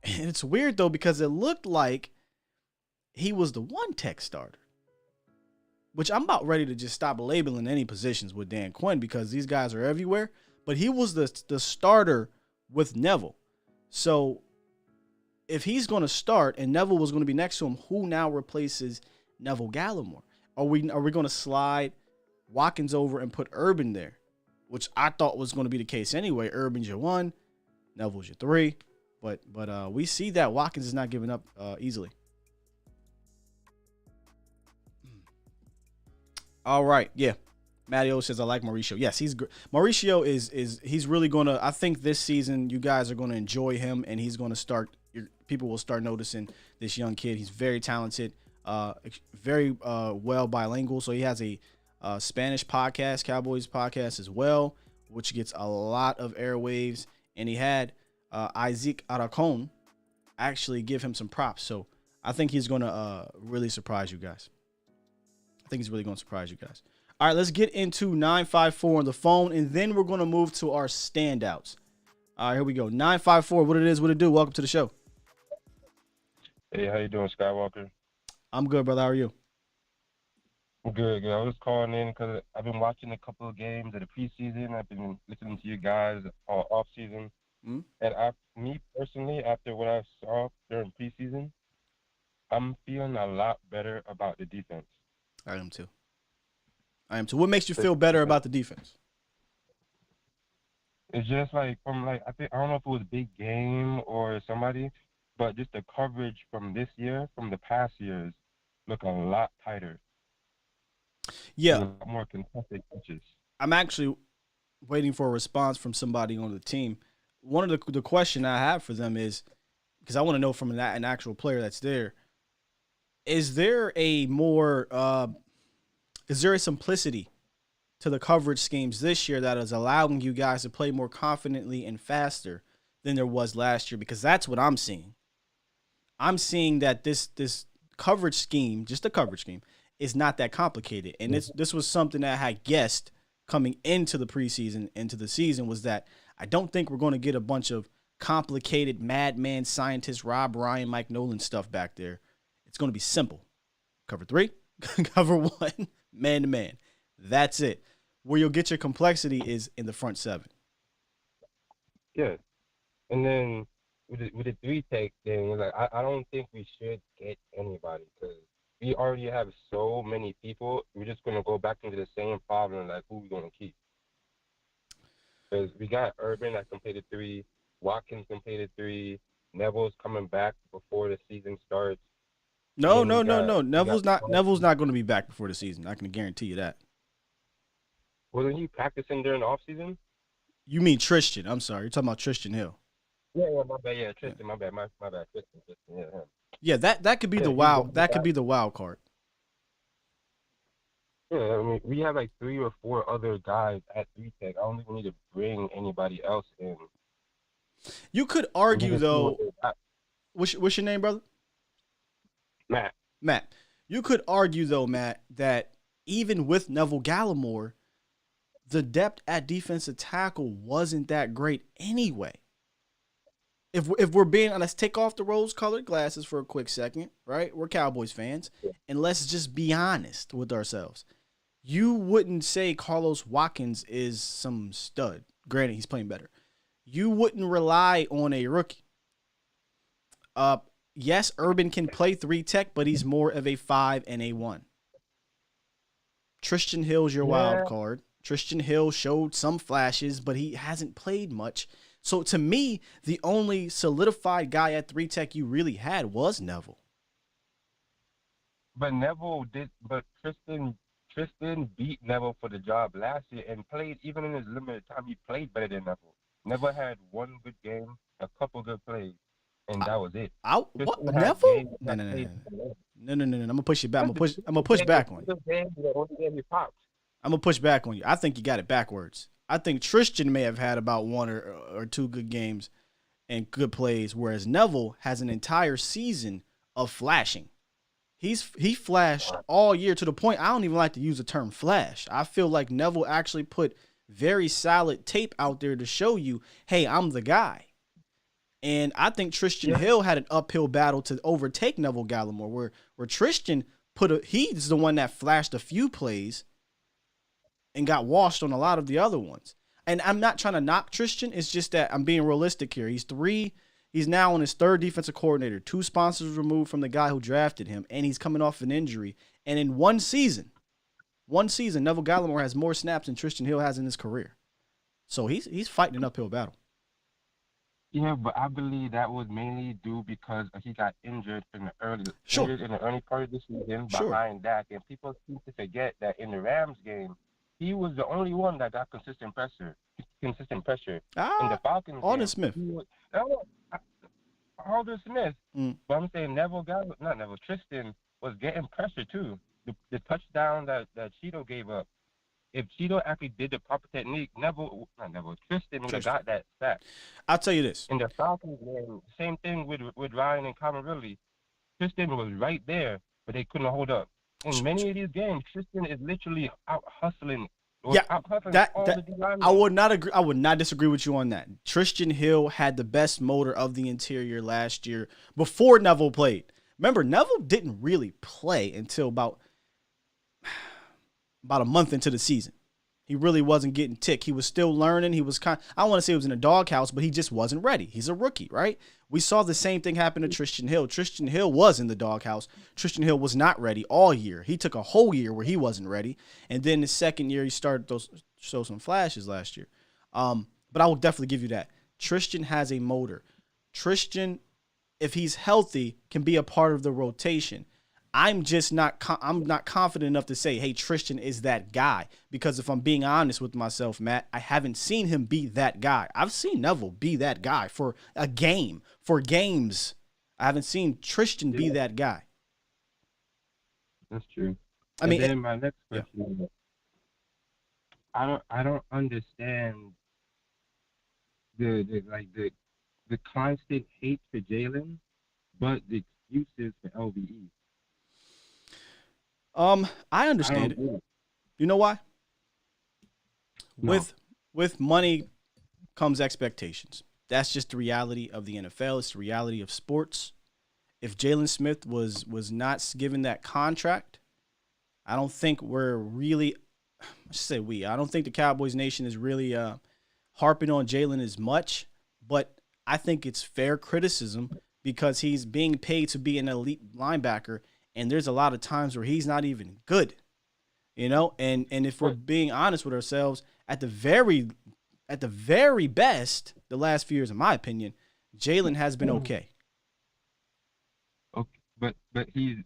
it's weird, though, because it looked like he was the 1 tech starter, which I'm about ready to just stop labeling any positions with Dan Quinn because these guys are everywhere. But he was the starter with Neville. So if he's going to start and Neville was going to be next to him, who now replaces Neville Gallimore? Are we going to slide Watkins over and put Urban there, which I thought was going to be the case anyway? Urban's your 1, Neville's your 3, but we see that Watkins is not giving up easily. All right, yeah. Matty O says I like Mauricio. Yes, he's Mauricio he's really going to. I think this season you guys are going to enjoy him, and he's going to start. People will start noticing this young kid. He's very talented, very well bilingual. So he has a Spanish podcast, Cowboys podcast as well, which gets a lot of airwaves. And he had Isaac Aracon actually give him some props. So I think he's going to really surprise you guys. All right, let's get into 954 on the phone, and then we're going to move to our standouts. All right, here we go. 954, what it is, what it do. Welcome to the show. Hey, how you doing, Skywalker? I'm good, brother. How are you? I'm good. I was calling in because I've been watching a couple of games of the preseason. I've been listening to you guys all off season. Mm-hmm. And me personally, after what I saw during preseason, I'm feeling a lot better about the defense. I am too. What makes you feel better about the defense? It's just like I don't know if it was a big game or somebody, but just the coverage from this year, from the past years, look a lot tighter. Yeah. A lot more contested catches. I'm actually waiting for a response from somebody on the team. One of the question I have for them is, because I want to know from an actual player that's there, is there a simplicity to the coverage schemes this year that is allowing you guys to play more confidently and faster than there was last year? Because that's what I'm seeing. I'm seeing that this coverage scheme, just a coverage scheme, is not that complicated. And this was something that I had guessed coming into the preseason, into the season, was that I don't think we're going to get a bunch of complicated madman scientist Rob Ryan, Mike Nolan stuff back there. It's going to be simple. Cover 3, cover 1, man to man. That's it. Where you'll get your complexity is in the front 7. Yeah. And then with the 3-tech thing, like I don't think we should get anybody because we already have so many people. We're just going to go back into the same problem, like who we going to keep. Because we got Urban that can play the 3, Watkins can play the 3, Neville's coming back before the season starts. No. Neville's not going to be back before the season. I can guarantee you that. Wasn't he practicing during the offseason? You mean Tristan? I'm sorry, you're talking about Tristan Hill. Yeah, my bad. Yeah, Tristan, my bad. Tristan, yeah, him. Yeah, that could be the wild. That could be the wild card. Yeah, I mean, we have like 3 or 4 other guys at 3-tech. I don't think we need to bring anybody else in. You could argue though. What's your name, brother? Matt. You could argue though, Matt, that even with Neville Gallimore, the depth at defensive tackle wasn't that great anyway. If we're being, let's take off the rose-colored glasses for a quick second, right? We're Cowboys fans, and let's just be honest with ourselves. You wouldn't say Carlos Watkins is some stud. Granted, he's playing better. You wouldn't rely on a rookie. Yes, Urban can play 3-tech, but he's more of a 5 and a 1. Tristan Hill's your wild card. Tristan Hill showed some flashes, but he hasn't played much. So to me, the only solidified guy at 3-tech you really had was Neville. But Tristan beat Neville for the job last year and played, even in his limited time, he played better than Neville. Neville had one good game, a couple good plays, and that was it. What? Neville? No. I'm gonna push you back. I'm gonna push back on you. I'm gonna push back on you. I think you got it backwards. I think Tristan may have had about 1 or 2 good games and good plays, whereas Neville has an entire season of flashing. He flashed all year to the point I don't even like to use the term flash. I feel like Neville actually put very solid tape out there to show you, hey, I'm the guy. And I think Tristan Hill had an uphill battle to overtake Neville Gallimore, where Tristan he's the one that flashed a few plays and got washed on a lot of the other ones. And I'm not trying to knock Tristan. It's just that I'm being realistic here. He's now on his 3rd defensive coordinator, 2 sponsors removed from the guy who drafted him, and he's coming off an injury. And in one season, Neville Gallimore has more snaps than Tristan Hill has in his career. So he's fighting an uphill battle. Yeah, but I believe that was mainly due because he got injured in the early part of the season behind Dak. And people seem to forget that in the Rams game, he was the only one that got consistent pressure. In the Falcons Alden game, Smith. Alden Smith. But I'm saying Tristan was getting pressure too. The touchdown that Cheeto gave up. If Cheeto actually did the proper technique, Tristan would have got that sack. I'll tell you this. In the Falcons game, same thing with Ryan and Cameron. Tristan was right there, but they couldn't hold up. in many of these games, Tristan is literally out hustling. I would not agree. I would not disagree with you on that. Tristan Hill had the best motor of the interior last year before Neville played. Remember, Neville didn't really play until about a month into the season. He really wasn't getting tick. He was still learning. He was I don't want to say he was in a doghouse, but he just wasn't ready. He's a rookie, right? We saw the same thing happen to Tristan Hill. Tristan Hill was in the doghouse. Tristan Hill was not ready all year. He took a whole year where he wasn't ready. And then the second year, he started to show some flashes last year. But I will definitely give you that. Tristan has a motor. Tristan, if he's healthy, can be a part of the rotation. I'm just not confident enough to say, hey, Tristan is that guy. Because if I'm being honest with myself, Matt, I haven't seen him be that guy. I've seen Neville be that guy for a game, for games. I haven't seen Tristan be that guy. That's true. I mean, then my next question is, I don't understand the constant hate for Jalen, but the excuses for LVE. I understand it. You know why? No. With money comes expectations. That's just the reality of the NFL. It's the reality of sports. If Jalen Smith was not given that contract, I don't think we're really – I should say we. I don't think the Cowboys Nation is really harping on Jalen as much, but I think it's fair criticism because he's being paid to be an elite linebacker. And there's a lot of times where he's not even good, And if we're being honest with ourselves, at the very best, the last few years, in my opinion, Jalen has been okay. Okay, but is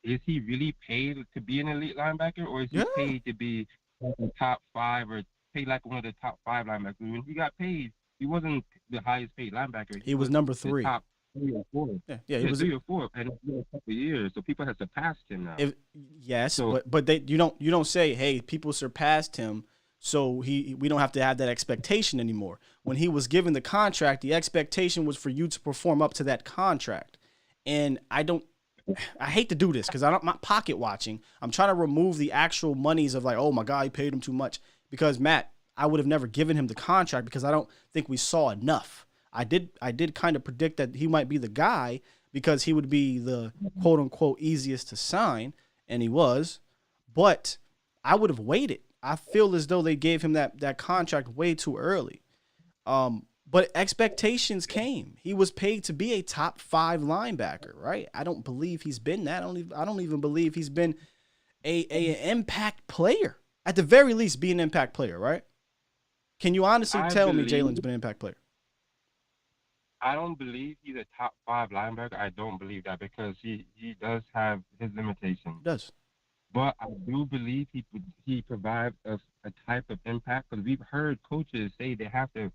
he really paid to be an elite linebacker, or is he paid to be a top 5 or paid like one of the top 5 linebackers? When he got paid, he wasn't the highest paid linebacker. He was number 3. Top 3 or 4. Yeah, he was 3 or 4, and it's been a couple of years, so people have surpassed him now. But you don't say, hey, people surpassed him, so we don't have to have that expectation anymore. When he was given the contract, the expectation was for you to perform up to that contract, and I hate to do this because I'm not pocket watching. I'm trying to remove the actual monies of like, oh my God, he paid him too much. Because Matt, I would have never given him the contract because I don't think we saw enough. I did kind of predict that he might be the guy because he would be the quote unquote easiest to sign, and he was, but I would have waited. I feel as though they gave him that contract way too early. But expectations came. He was paid to be a top 5 linebacker, right? I don't believe he's been that. I don't even believe he's been an impact player. At the very least, be an impact player, right? Can you honestly tell me Jalen's been an impact player? I don't believe he's a top 5 linebacker. I don't believe that because he does have his limitations. He does. But I do believe he provides a type of impact because we've heard coaches say they have to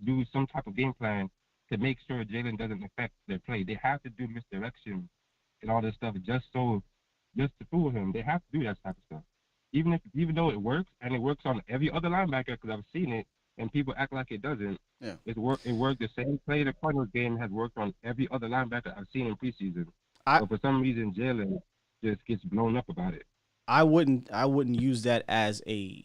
do some type of game plan to make sure Jalen doesn't affect their play. They have to do misdirection and all this stuff just to fool him. They have to do that type of stuff. Even though it works, and it works on every other linebacker because I've seen it, and people act like it doesn't. Yeah. It worked. The same play the Cardinals game has worked on every other linebacker I've seen in preseason. But for some reason, Jalen just gets blown up about it. I wouldn't use that as a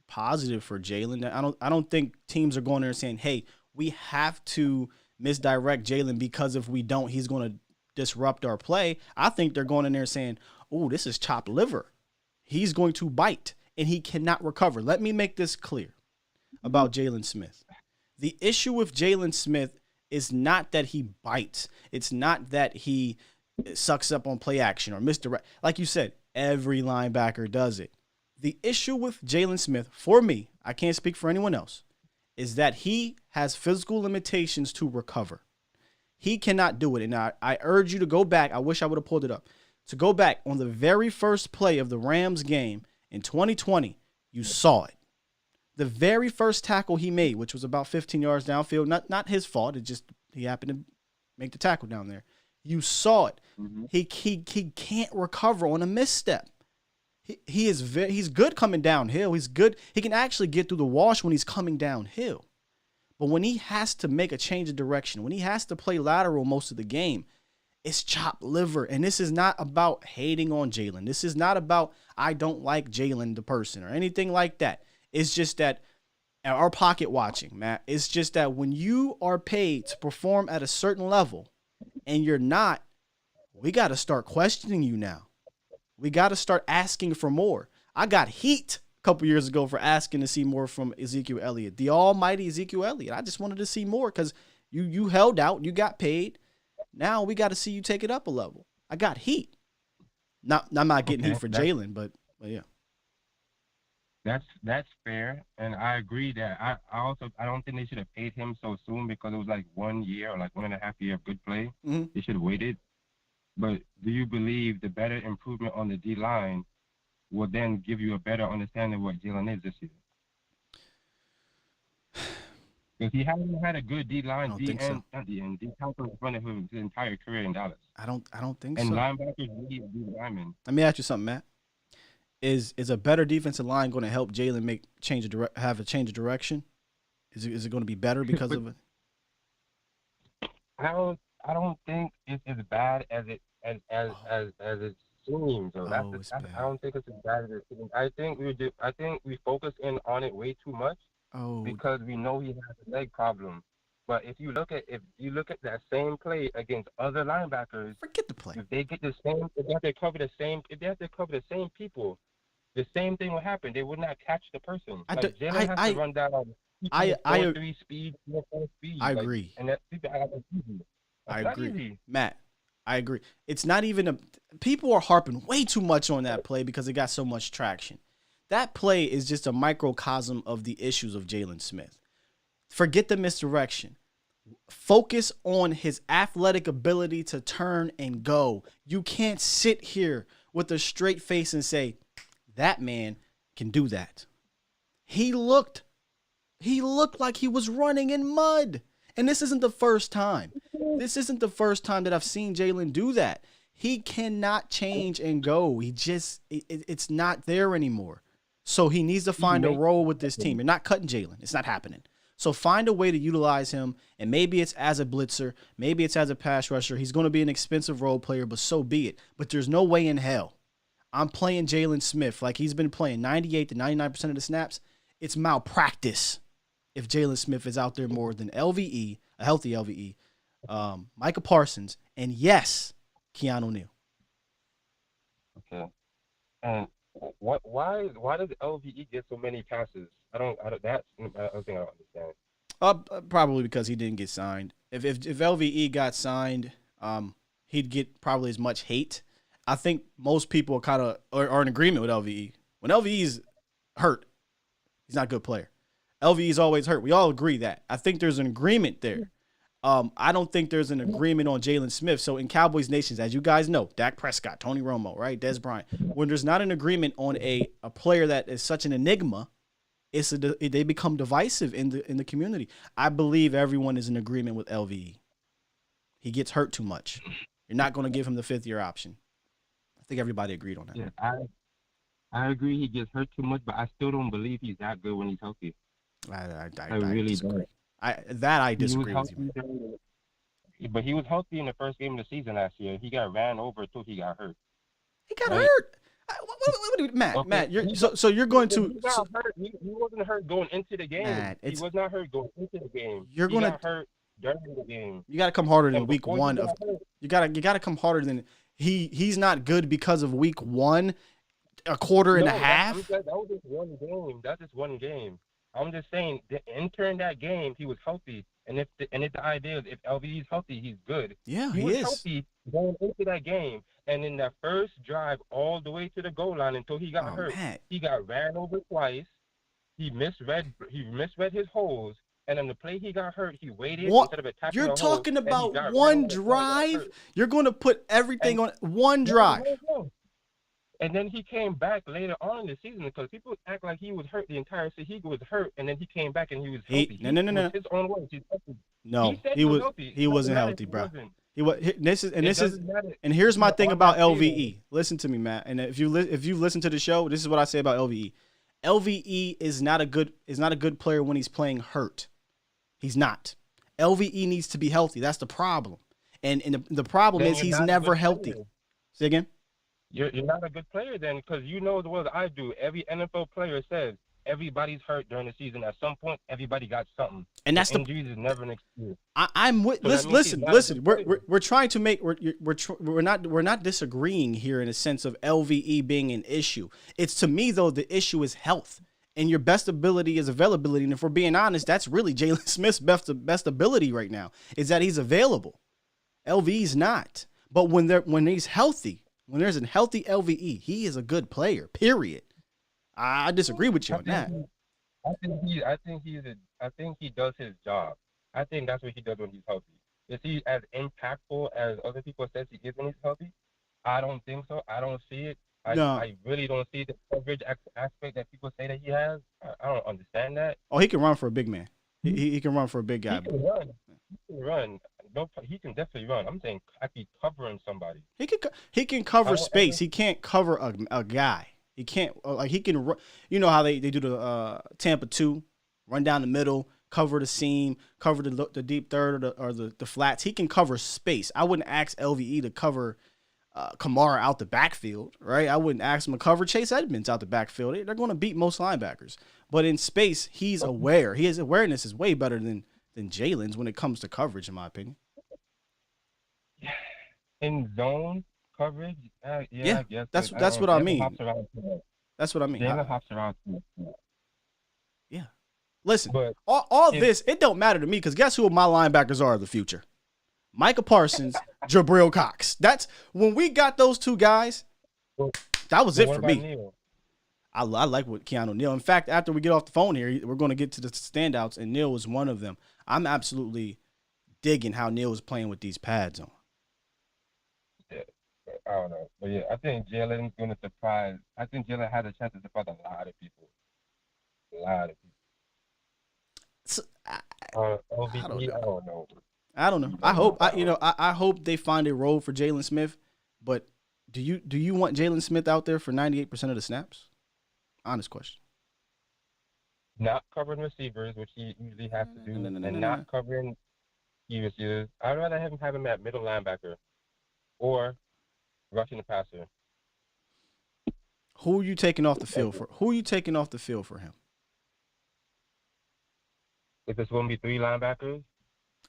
positive for Jalen. I don't think teams are going there saying, hey, we have to misdirect Jalen because if we don't, he's going to disrupt our play. I think they're going in there saying, oh, this is chopped liver. He's going to bite, and he cannot recover. Let me make this clear about Jalen Smith. The issue with Jalen Smith is not that he bites. It's not that he sucks up on play action or misdirect. Like you said, every linebacker does it. The issue with Jalen Smith, for me, I can't speak for anyone else, is that he has physical limitations to recover. He cannot do it. And I urge you to go back. I wish I would have pulled it up. To go back on the very first play of the Rams game in 2020, you saw it. The very first tackle he made, which was about 15 yards downfield, not his fault. It just he happened to make the tackle down there. You saw it. Mm-hmm. He can't recover on a misstep. He's good coming downhill. He's good. He can actually get through the wash when he's coming downhill. But when he has to make a change of direction, when he has to play lateral most of the game, It's chopped liver. And this is not about hating on Jalen. This is not about I don't like Jalen the person or anything like that. It's just that our pocket watching, Matt, it's just that when you are paid to perform at a certain level and you're not, we got to start questioning you now. We got to start asking for more. I got heat a couple years ago for asking to see more from Ezekiel Elliott, the almighty Ezekiel Elliott. I just wanted to see more because you held out, you got paid. Now we got to see you take it up a level. I got heat. I'm not getting heat for Jalen, but yeah. That's fair, and I agree that I don't think they should have paid him so soon because it was like 1 year or like 1.5 years of good play. Mm-hmm. They should have waited. But do you believe the better improvement on the D line will then give you a better understanding of what Jalen is this year? Because he hasn't had a good D line, D tackle in front of his entire career in Dallas. I don't think and so. And linebackers need D linemen. Let me ask you something, Matt. Is a better defensive line going to help Jalen have a change of direction? Is it going to be better because of it? I don't think it's as bad as it seems. So I don't think it's as bad as it seems. I think we focus in on it way too much because we know he has a leg problem. But if you look at that same play against other linebackers, forget the play. If they get the same, if they have to cover the same people, the same thing will happen. They would not catch the person. Jalen has to run down 4-3 speed, 4-4 speed. I agree. And that's easy. I agree. Matt, I agree. It's not even people are harping way too much on that play because it got so much traction. That play is just a microcosm of the issues of Jalen Smith. Forget the misdirection. Focus on his athletic ability to turn and go. You can't sit here with a straight face and say, that man can do that. He looked like he was running in mud. And this isn't the first time. This isn't the first time that I've seen Jalen do that. He cannot change and go. It's not there anymore. So he needs to find a role with this team. You're not cutting Jalen. It's not happening. So find a way to utilize him, and maybe it's as a blitzer, maybe it's as a pass rusher. He's going to be an expensive role player, but so be it. But there's no way in hell I'm playing Jalen Smith like he's been playing 98 to 99% of the snaps. It's malpractice if Jalen Smith is out there more than LVE, a healthy LVE, Micah Parsons, and yes, Keanu Neal. Okay. And why does LVE get so many passes? That's the thing I don't understand. Probably because he didn't get signed. If LVE got signed, he'd get probably as much hate. I think most people are in agreement with LVE. When LVE's hurt, he's not a good player. LVE's always hurt. We all agree that. I think there's an agreement there. I don't think there's an agreement on Jalen Smith. So in Cowboys Nations, as you guys know, Dak Prescott, Tony Romo, right, Des Bryant, when there's not an agreement on a player that is such an enigma, they become divisive in the community. I believe everyone is in agreement with LVE. He gets hurt too much. You're not going to give him the fifth-year option. I think everybody agreed on that. Yeah, I agree he gets hurt too much, but I still don't believe he's that good when he's healthy. I really disagree. I disagree with you. But he was healthy in the first game of the season last year. He got ran over until he got hurt. He got hurt? Matt, okay. Matt, you're going to. He wasn't hurt going into the game. Matt, he was not hurt going into the game. He got hurt during the game. You got to come harder than week one. You got to come harder than he's not good because of week one, a quarter and a half. That was just one game. That's just one game. I'm just saying, entering that game, he was healthy. And if the idea is if LVE is healthy, he's good. Yeah, he was healthy going into that game. And in that first drive, all the way to the goal line until he got hurt, he got ran over twice. He misread his holes. And on the play he got hurt, he waited instead of attacking. You're talking about one drive? You're going to put everything on one drive. And then he came back later on in the season because people act like he was hurt the entire season. He was hurt, and then he came back and he was healthy. No. His own words. No, he wasn't healthy, bro. And here's my thing about LVE. Listen to me, Matt. And if you listen to the show, this is what I say about LVE. LVE is not a good player when he's playing hurt. He's not. LVE needs to be healthy. That's the problem. And the problem Then is you're he's not a never good healthy. player. Say again? You're not a good player then, because you know as well as I do. Every NFL player says everybody's hurt during the season. At some point, everybody got something. And that's injuries is never an excuse. I'm with. So that means Listen. he's not a good player. We're trying to make. We're not disagreeing here in a sense of LVE being an issue. It's, to me though, the issue is health, and your best ability is availability. And if we're being honest, that's really Jalen Smith's best ability right now, is that he's available. LVE's not. But when he's healthy, when there's a healthy LVE, he is a good player. Period. I disagree with you on that. I think he does his job. I think that's what he does when he's healthy. Is he as impactful as other people says he is when he's healthy? I don't think so. I don't see it. I really don't see the coverage aspect that people say that he has. I don't understand that. Oh, he can run for a big man. He can run for a big guy. He can run. He can run. No, he can definitely run. I'm saying actually covering somebody. He can cover space. He can't cover a guy. He can't, like, he can run. You know how they do the Tampa 2, run down the middle, cover the seam, cover the deep third or the flats. He can cover space. I wouldn't ask LVE to cover Kamara out the backfield, right? I wouldn't ask him to cover Chase Edmonds out the backfield. They're going to beat most linebackers. But in space, he's aware. His awareness is way better than Jalen's when it comes to coverage, in my opinion. In zone coverage, yeah, I guess that's what I mean. That's what I mean. Jalen hops around. Yeah. Listen, but all this, it don't matter to me, because guess who my linebackers are of the future? Micah Parsons, Jabril Cox. That's when we got those two guys. That was it for me. Neil? I like what Keanu Neal. In fact, after we get off the phone here, we're going to get to the standouts, and Neal was one of them. I'm absolutely digging how Neal is playing with these pads on. Yeah, I don't know. But yeah, I think Jalen's going to surprise. I think Jalen has a chance to surprise a lot of people. A lot of people. So, I don't know. I hope they find a role for Jalen Smith, but do you want Jalen Smith out there for 98% of the snaps? Honest question. Not covering receivers, which he usually has to do, and not covering key receivers. I'd rather have him at middle linebacker or rushing the passer. Who are you taking off the field for? Who are you taking off the field for him? If it's going to be three linebackers,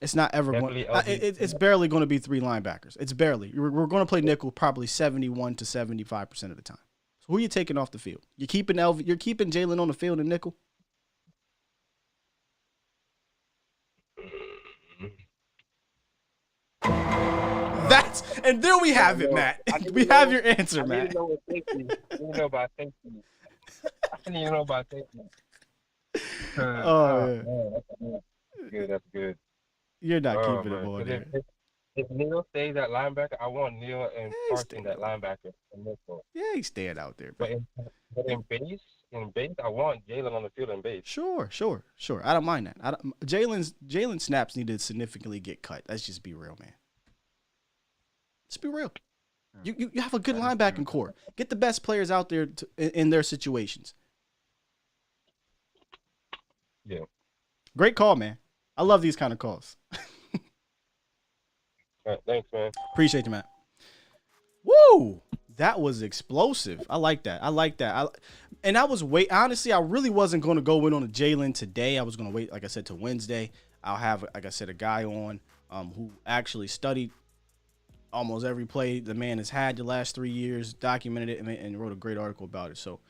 it's not ever going. It's barely going to be three linebackers. It's barely. We're going to play nickel probably 71 to 75% of the time. So who are you taking off the field? You're keeping Jalen on the field in nickel. And there we have it, Matt. We have your answer, Matt. I didn't know about safety. Oh, yeah. That's good. You're not keeping it on there. If Neal stays at linebacker, I want Neal and Parsons at linebacker. Yeah, he's staying out there. But in base, I want Jalen on the field in base. Sure. I don't mind that. Jalen snaps need to significantly get cut. Let's just be real, man. Let's be real. You have a good linebacking core. Get the best players out there in their situations. Yeah. Great call, man. I love these kind of calls. All right, thanks, man. Appreciate you, man. Woo! That was explosive. I like that. Honestly, I really wasn't going to go in on a Jalen today. I was going to wait, like I said, till Wednesday. I'll have, like I said, a guy on who actually studied almost every play the man has had the last 3 years, documented it, and wrote a great article about it. So,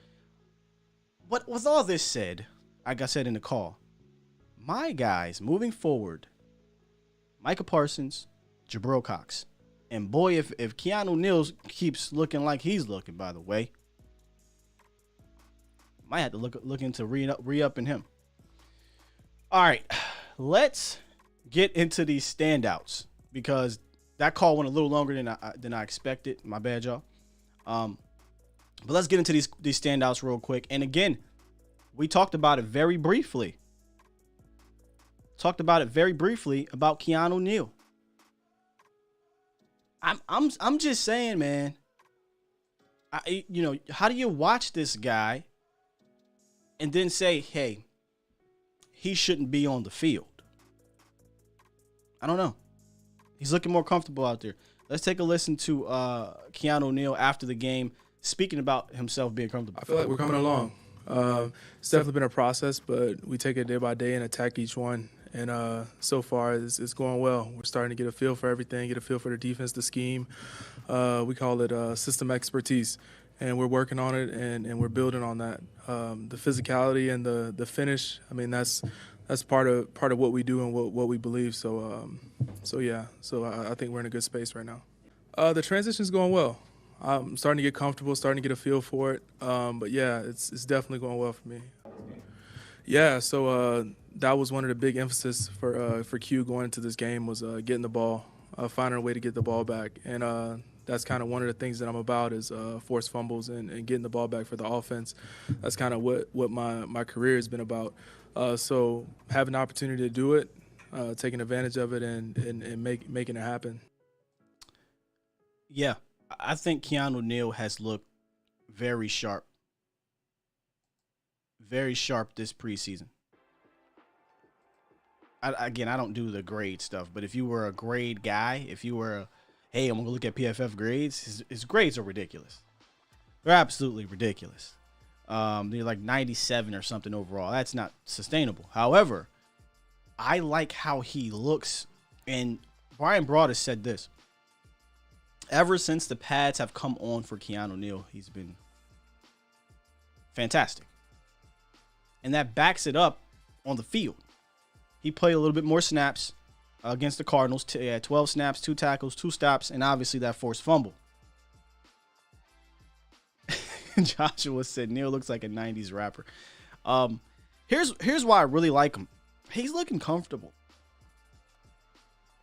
but with all this said, like I said in the call, my guys moving forward, Micah Parsons, Jabril Cox. And boy, if Keanu Neal keeps looking like he's looking, by the way, might have to look into re-upping him. All right, let's get into these standouts, because that call went a little longer than I expected. My bad, y'all. But let's get into these standouts real quick. And again, we talked about it very briefly. About Keanu Neal. I'm just saying, man. How do you watch this guy and then say, hey, he shouldn't be on the field? I don't know. He's looking more comfortable out there. Let's take a listen to Keanu Neal after the game, speaking about himself being comfortable. I feel like we're coming along. It's definitely been a process, but we take it day by day and attack each one. And so far, it's going well. We're starting to get a feel for everything, get a feel for the defense, the scheme. We call it system expertise, and we're working on it, and we're building on that. The physicality and the finish, I mean, that's part of what we do and what we believe. So I think we're in a good space right now. The transition's going well. I'm starting to get comfortable, starting to get a feel for it. But yeah, it's definitely going well for me. Yeah, so that was one of the big emphasis for Q going into this game was getting the ball, finding a way to get the ball back. And that's kind of one of the things that I'm about is forced fumbles and getting the ball back for the offense. That's kind of what my career has been about. So having the opportunity to do it, taking advantage of it and making it happen. Yeah, I think Keanu Neal has looked very sharp. Very sharp this preseason. I don't do the grade stuff, but if you were a grade guy, if you were hey, I'm going to look at PFF grades, his grades are ridiculous. They're absolutely ridiculous. They're like 97 or something overall. That's not sustainable. However, I like how he looks, and Brian Broaddus said this. Ever since the pads have come on for Keanu Neal, he's been fantastic. And that backs it up on the field. He played a little bit more snaps against the Cardinals. 12 snaps, 2 tackles, 2 stops, and obviously that forced fumble. Joshua said Neal looks like a 90s rapper. Here's why I really like him. He's looking comfortable.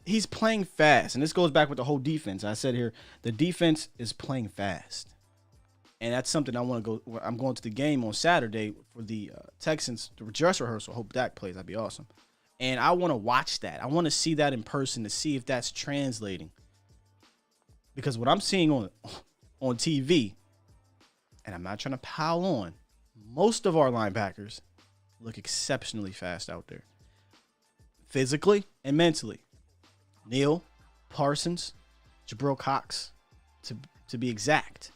He's playing fast, and this goes back with the whole defense. I said here, the defense is playing fast. And that's something I want to go. I'm going to the game on Saturday for the Texans, the dress rehearsal. Hope Dak plays. That'd be awesome. And I want to watch that. I want to see that in person to see if that's translating. Because what I'm seeing on TV, and I'm not trying to pile on, most of our linebackers look exceptionally fast out there. Physically and mentally. Neal, Parsons, Jabril Cox, to be exact.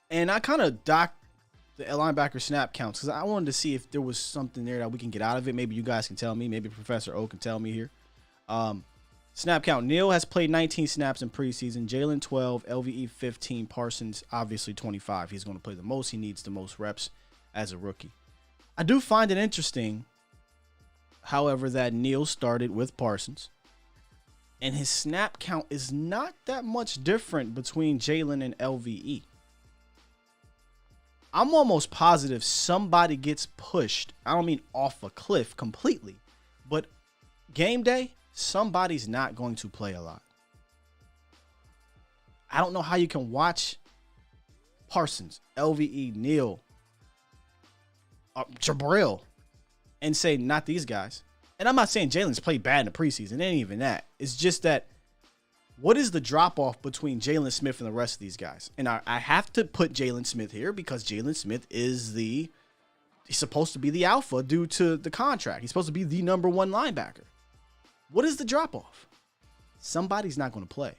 And I kind of docked the linebacker snap counts because I wanted to see if there was something there that we can get out of it. Maybe you guys can tell me. Maybe Professor O can tell me here. Snap count. Neal has played 19 snaps in preseason. Jalen 12, LVE 15, Parsons obviously 25. He's going to play the most. He needs the most reps as a rookie. I do find it interesting, however, that Neal started with Parsons. And his snap count is not that much different between Jalen and LVE. I'm almost positive somebody gets pushed. I don't mean off a cliff completely, but game day, somebody's not going to play a lot. I don't know how you can watch Parsons, LVE, Neal, Jabril, and say not these guys. And I'm not saying Jalen's played bad in the preseason. It ain't even that. It's just that what is the drop-off between Jalen Smith and the rest of these guys? And I have to put Jalen Smith here because Jalen Smith is he's supposed to be the alpha due to the contract. He's supposed to be the number 1 linebacker. What is the drop-off? Somebody's not going to play.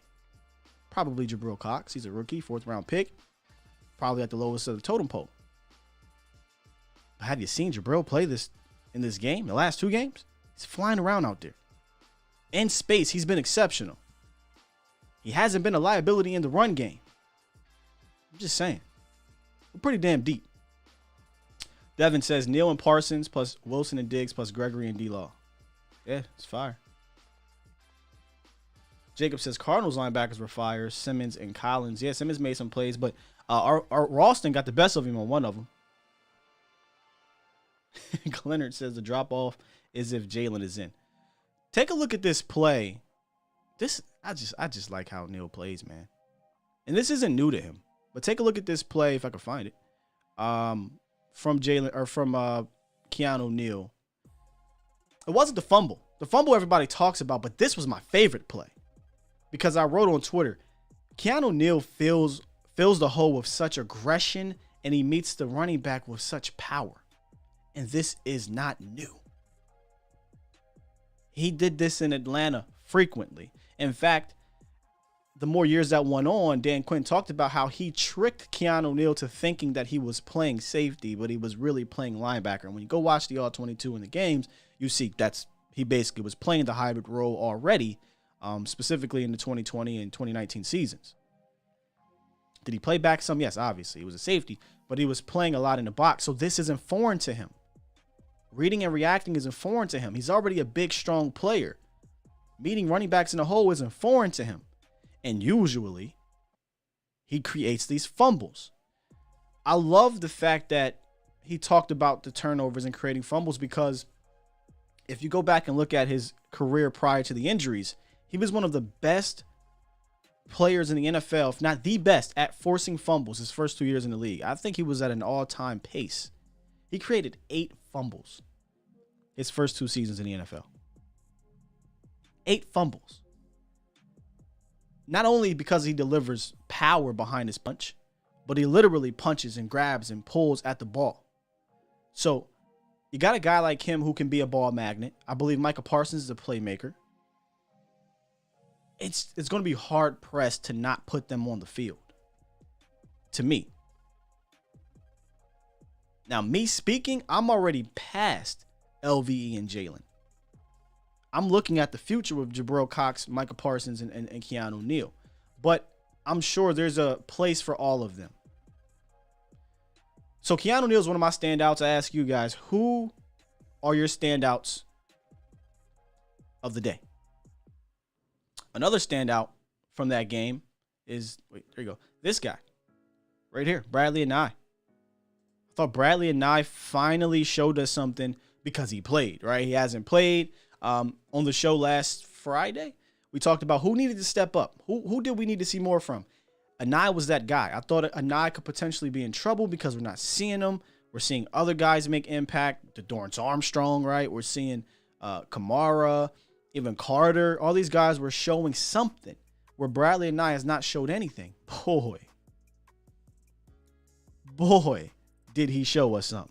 Probably Jabril Cox. He's a rookie, 4th-round pick. Probably at the lowest of the totem pole. But have you seen Jabril play this in this game, the last 2 games? He's flying around out there. In space, he's been exceptional. He hasn't been a liability in the run game. I'm just saying. We're pretty damn deep. Devin says Neal and Parsons plus Wilson and Diggs plus Gregory and D-Law. Yeah, it's fire. Jacob says Cardinals linebackers were fire. Simmons and Collins. Yeah, Simmons made some plays, but our Ralston got the best of him on one of them. Leonard says the drop-off is if Jalen is in. Take a look at this play. I just like how Neal plays, man. And this isn't new to him. But take a look at this play, if I can find it. From Keanu Neal. It wasn't the fumble. The fumble everybody talks about, but this was my favorite play. Because I wrote on Twitter, Keanu Neal fills the hole with such aggression, and he meets the running back with such power. And this is not new. He did this in Atlanta frequently. In fact, the more years that went on, Dan Quinn talked about how he tricked Keanu Neal to thinking that he was playing safety, but he was really playing linebacker. And when you go watch the All-22 in the games, you see he basically was playing the hybrid role already, specifically in the 2020 and 2019 seasons. Did he play back some? Yes, obviously. He was a safety, but he was playing a lot in the box. So this isn't foreign to him. Reading and reacting isn't foreign to him. He's already a big, strong player. Meeting running backs in the hole isn't foreign to him. And usually, he creates these fumbles. I love the fact that he talked about the turnovers and creating fumbles, because if you go back and look at his career prior to the injuries, he was one of the best players in the NFL, if not the best, at forcing fumbles his first 2 years in the league. I think he was at an all-time pace. He created 8 fumbles his first 2 seasons in the NFL. 8 fumbles. Not only because he delivers power behind his punch, but he literally punches and grabs and pulls at the ball. So you got a guy like him who can be a ball magnet. I believe Micah Parsons is a playmaker. It's going to be hard pressed to not put them on the field, to me. Now, me speaking, I'm already past LVE and Jalen. I'm looking at the future with Jabril Cox, Micah Parsons, and Keanu Neal. But I'm sure there's a place for all of them. So Keanu Neal is one of my standouts. I ask you guys, who are your standouts of the day? Another standout from that game is, there you go, this guy right here, Bradlee Anae. I thought Bradlee Anae finally showed us something because he played, right? He hasn't played. On the show last Friday, we talked about who needed to step up. Who did we need to see more from? Anae was that guy. I thought Anae could potentially be in trouble because we're not seeing him. We're seeing other guys make impact. Dorrance Armstrong, right? We're seeing Kamara, even Carter. All these guys were showing something where Bradlee Anae has not showed anything. Boy, did he show us something.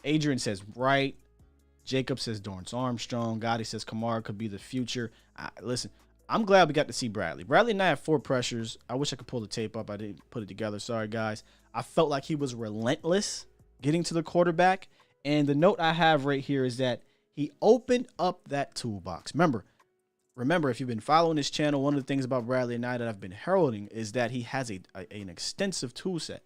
Adrian says, right. Jacob says Dorrance Armstrong. Gotti says Kamara could be the future. Listen, I'm glad we got to see Bradlee. Bradlee and I had 4 pressures. I wish I could pull the tape up. I didn't put it together. Sorry, guys. I felt like he was relentless getting to the quarterback. And the note I have right here is that he opened up that toolbox. Remember, if you've been following this channel, one of the things about Bradlee and I that I've been heralding is that he has an extensive tool set.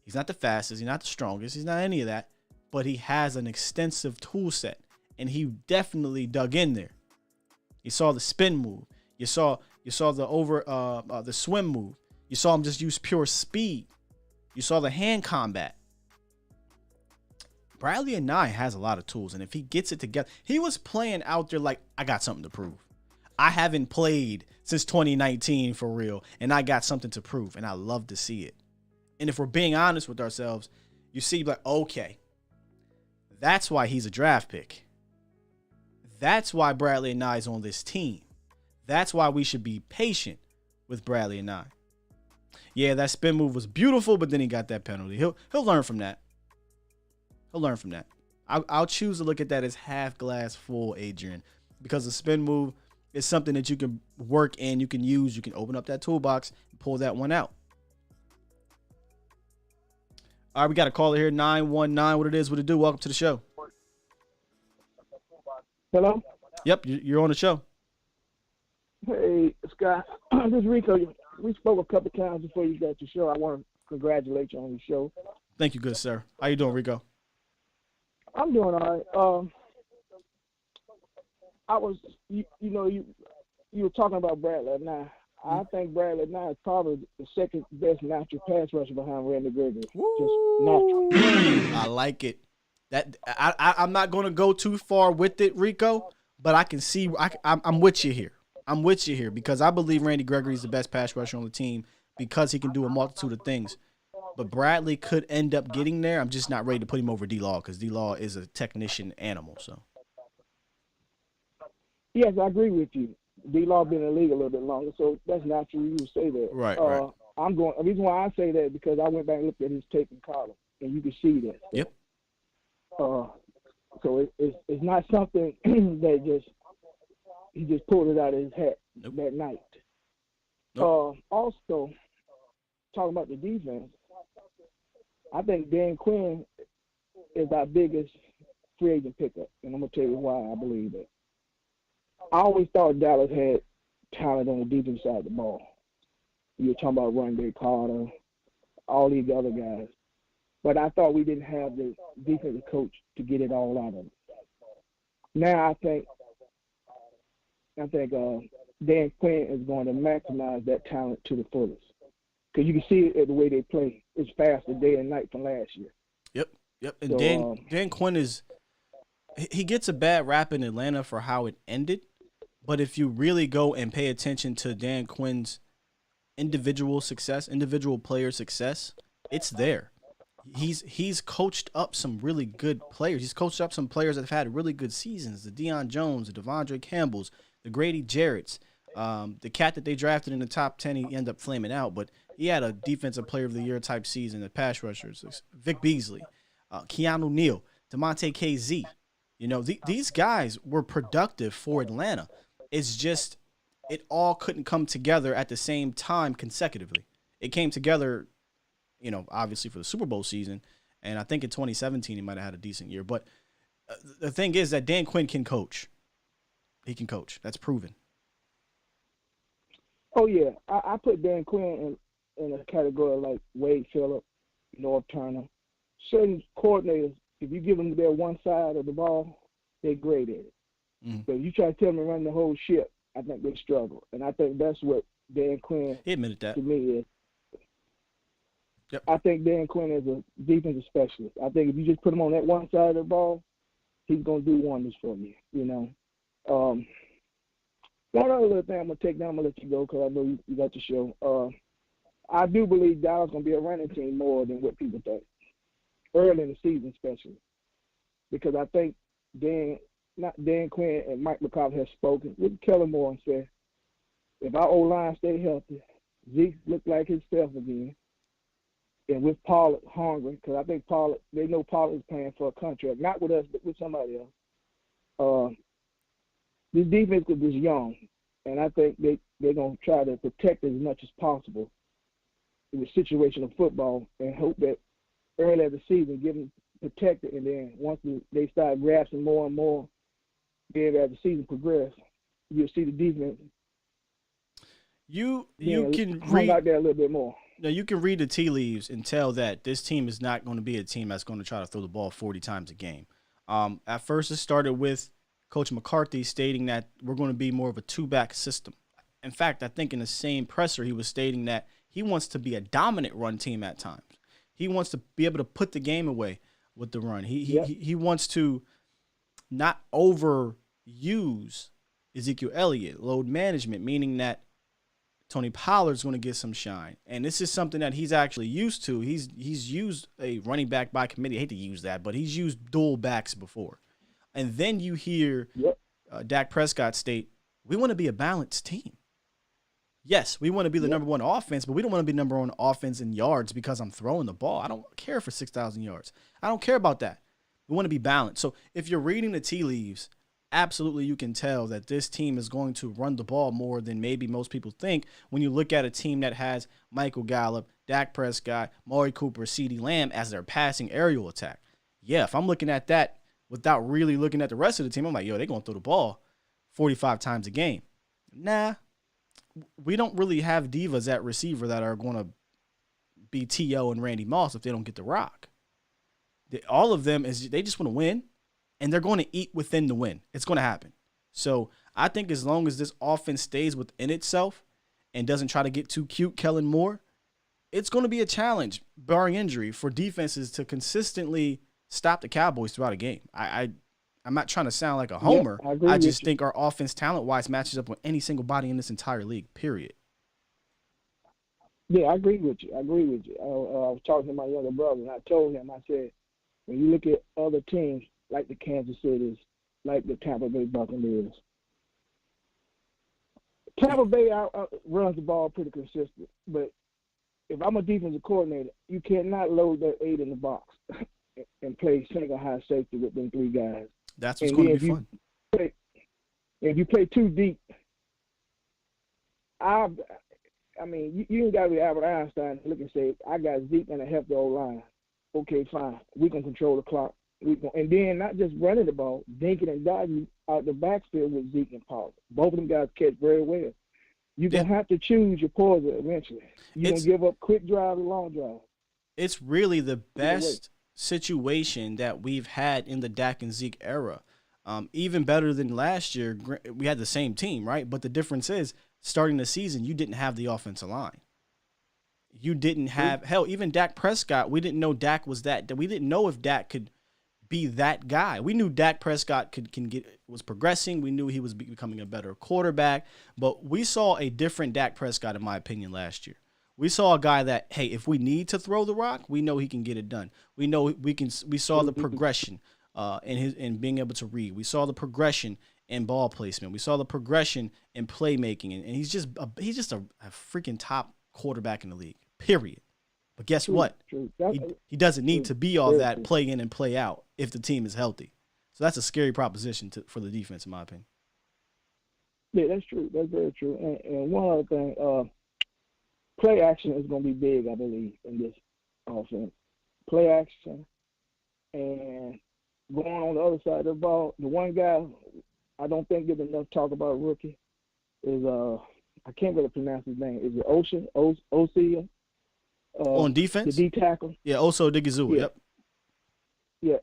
He's not the fastest. He's not the strongest. He's not any of that. But he has an extensive tool set, and he definitely dug in there. You saw the spin move. You saw the swim move. You saw him just use pure speed. You saw the hand combat. Bradlee Anae has a lot of tools, and if he gets it together, he was playing out there like, I got something to prove. I haven't played since 2019 for real, and I got something to prove, and I love to see it. And if we're being honest with ourselves, you see, like, okay, that's why he's a draft pick. That's why Bradlee Anae is on this team. That's why we should be patient with Bradlee Anae. Yeah, that spin move was beautiful, but then he got that penalty. He'll learn from that. He'll learn from that. I'll choose to look at that as half glass full, Adrian, because the spin move is something that you can work in, you can use, you can open up that toolbox and pull that one out. All right, we got a caller here, 919. What it do? Welcome to the show. Hello? Yep, you're on the show. Hey, Scott. This is Rico. We spoke a couple times before you got your show. I want to congratulate you on your show. Thank you, good sir. How you doing, Rico? I'm doing all right. You were talking about Bradlee Anae. I think Bradlee Anae is probably the second best natural pass rusher behind Randy Gregory. Just natural. I like it. That I'm not going to go too far with it, Rico, but I can see I'm with you here. I'm with you here because I believe Randy Gregory is the best pass rusher on the team because he can do a multitude of things. But Bradlee could end up getting there. I'm just not ready to put him over D-Law because D-Law is a technician animal. So. Yes, I agree with you. D-Law been in the league a little bit longer, so that's natural you would say that. Right. The reason why I say that because I went back and looked at his tape in college, and you can see that. Yep. So So it's not something that he just pulled it out of his hat that night. Also, talking about the defense, I think Dan Quinn is our biggest free agent pickup, and I'm going to tell you why I believe that. I always thought Dallas had talent on the defense side of the ball. You were talking about Rondé Carter, all these other guys. But I thought we didn't have the defensive coach to get it all out of it. Now I think Dan Quinn is going to maximize that talent to the fullest. Because you can see it the way they play. It's faster day and night from last year. Yep. And Dan Quinn he gets a bad rap in Atlanta for how it ended. But if you really go and pay attention to Dan Quinn's individual success, individual player success, it's there. He's coached up some really good players. He's coached up some players that have had really good seasons. The Deion Jones, the Devondre Campbells, the Grady Jarretts, the cat that they drafted in the top 10, he ended up flaming out, but he had a defensive player of the year type season, the pass rushers, Vic Beasley, Keanu Neal, DeMonte KZ. You know, these guys were productive for Atlanta. It's just it all couldn't come together at the same time consecutively. It came together, you know, obviously for the Super Bowl season, and I think in 2017 he might have had a decent year. But the thing is that Dan Quinn can coach. He can coach. That's proven. Oh, yeah. I put Dan Quinn in a category like Wade Phillip, North Turner. Certain coordinators, if you give them their one side of the ball, they're great at it. But you try to tell them to run the whole ship, I think they struggle. And I think that's what Dan Quinn, he admitted that, to me, is. Yep. I think Dan Quinn is a defensive specialist. I think if you just put him on that one side of the ball, he's going to do wonders for you, you know. One other little thing I'm going to take down, I'm going to let you go because I know you got the show. I do believe Dallas is going to be a running team more than what people think, early in the season especially. Because I think Dan Quinn and Mike McCarthy have spoken with Gallimore and said, if our O-line stay healthy, Zeke look like himself again, and with Pollard hungry, because I think they know Pollard is playing for a contract, not with us, but with somebody else. This defense is young, and I think they're going to try to protect it as much as possible in the situation of football and hope that early in the season get them protected, and then once they start grasping more and more, then as the season progresses, you'll see the defense. You can hang out there a little bit more. Now, you can read the tea leaves and tell that this team is not going to be a team that's going to try to throw the ball 40 times a game. At first, it started with Coach McCarthy stating that we're going to be more of a two-back system. In fact, I think in the same presser, he was stating that he wants to be a dominant run team at times. He wants to be able to put the game away with the run. He wants to not overuse Ezekiel Elliott, load management, meaning that Tony Pollard's going to get some shine. And this is something that he's actually used to. He's used a running back by committee. I hate to use that, but he's used dual backs before. And then you hear Dak Prescott state, we want to be a balanced team. Yes, we want to be the number one offense, but we don't want to be number one offense in yards because I'm throwing the ball. I don't care for 6,000 yards. I don't care about that. We want to be balanced. So if you're reading the tea leaves, absolutely you can tell that this team is going to run the ball more than maybe most people think when you look at a team that has Michael Gallup, Dak Prescott, Maury Cooper, CeeDee Lamb as their passing aerial attack. Yeah, if I'm looking at that without really looking at the rest of the team, I'm like, yo, they're going to throw the ball 45 times a game. Nah, we don't really have divas at receiver that are going to be T.O. and Randy Moss if they don't get the rock. All of them, they just want to win, and they're going to eat within the win. It's going to happen. So I think as long as this offense stays within itself and doesn't try to get too cute, Kellen Moore, it's going to be a challenge, barring injury, for defenses to consistently stop the Cowboys throughout a game. I'm not trying to sound like a homer. I just think our offense talent-wise matches up with any single body in this entire league, period. Yeah, I agree with you. I was talking to my younger brother, and I told him, I said, when you look at other teams like the Kansas Cities, like the Tampa Bay Buccaneers, Tampa Bay runs the ball pretty consistent, but if I'm a defensive coordinator, you cannot load that 8 in the box and play single high safety with them 3 guys. That's what's going to be fun. If you play too deep, I mean, you ain't got to be Albert Einstein to look and say, I got Zeke and a healthy old line. Okay, fine. We can control the clock. And then not just running the ball, dinking and dodging out the backfield with Zeke and Pollard. Both of them guys catch very well. You're going to have to choose your poison eventually. You're going to give up quick drives and long drives. It's really the best situation that we've had in the Dak and Zeke era. Even better than last year. We had the same team, right? But the difference is, starting the season, you didn't have the offensive line. You didn't have even Dak Prescott. We didn't know Dak was that. We didn't know if Dak could be that guy. We knew Dak Prescott was progressing. We knew he was becoming a better quarterback. But we saw a different Dak Prescott, in my opinion, last year. We saw a guy that, hey, if we need to throw the rock, we know he can get it done. We know we can. We saw the progression in being able to read. We saw the progression in ball placement. We saw the progression in playmaking, and he's just a freaking top quarterback in the league. Period. But guess what? He doesn't need to be all that play in and play out if the team is healthy. So that's a scary proposition for the defense, in my opinion. Yeah, that's true. That's very true. And one other thing, play action is going to be big, I believe, in this offense. Play action and going on the other side of the ball. The one guy I don't think there's enough talk about rookie is I can't really pronounce his name. Is it Osa? On defense? The D tackle? Yeah, Osa Odighizuwa, yep. Yeah.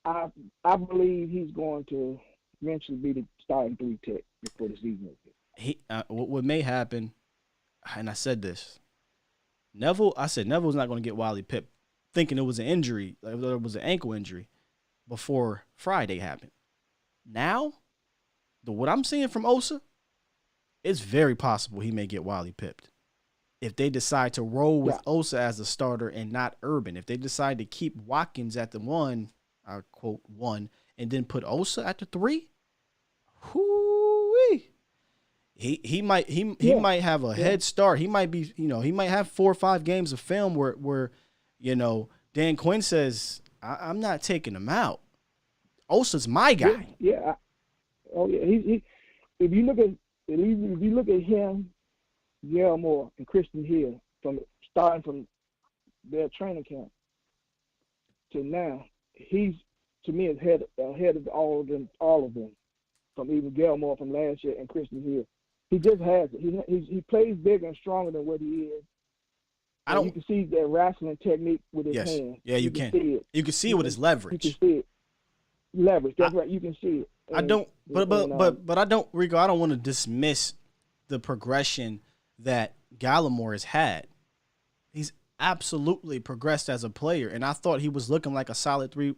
I believe he's going to eventually be the starting 3 tech before the season is. What may happen, and I said this, Neville's not going to get Wiley Pipp thinking it was an injury, like it was an ankle injury before Friday happened. Now, what I'm seeing from Osa, it's very possible he may get Wiley pipped. If they decide to roll with Osa as the starter and not Urban, if they decide to keep Watkins at the 1, I quote 1, and then put Osa at the 3, he might have a head start. He might be, he might have 4 or 5 games of film where Dan Quinn says, I'm not taking him out. Osa's my guy. Yeah. He if you look at him, Gallimore and Christian Hill starting from their training camp to now, he's to me is ahead of all of them, from even Gallimore from last year and Christian Hill. He just has it. He plays bigger and stronger than what he is. You can see that wrestling technique with his hands. Yeah, you can. See it. You can see it with his leverage. You can see it. Leverage. That's right. You can see it. I don't. But I don't, Rico. I don't want to dismiss the progression that Gallimore has had. He's absolutely progressed as a player, and I thought he was looking like a solid 3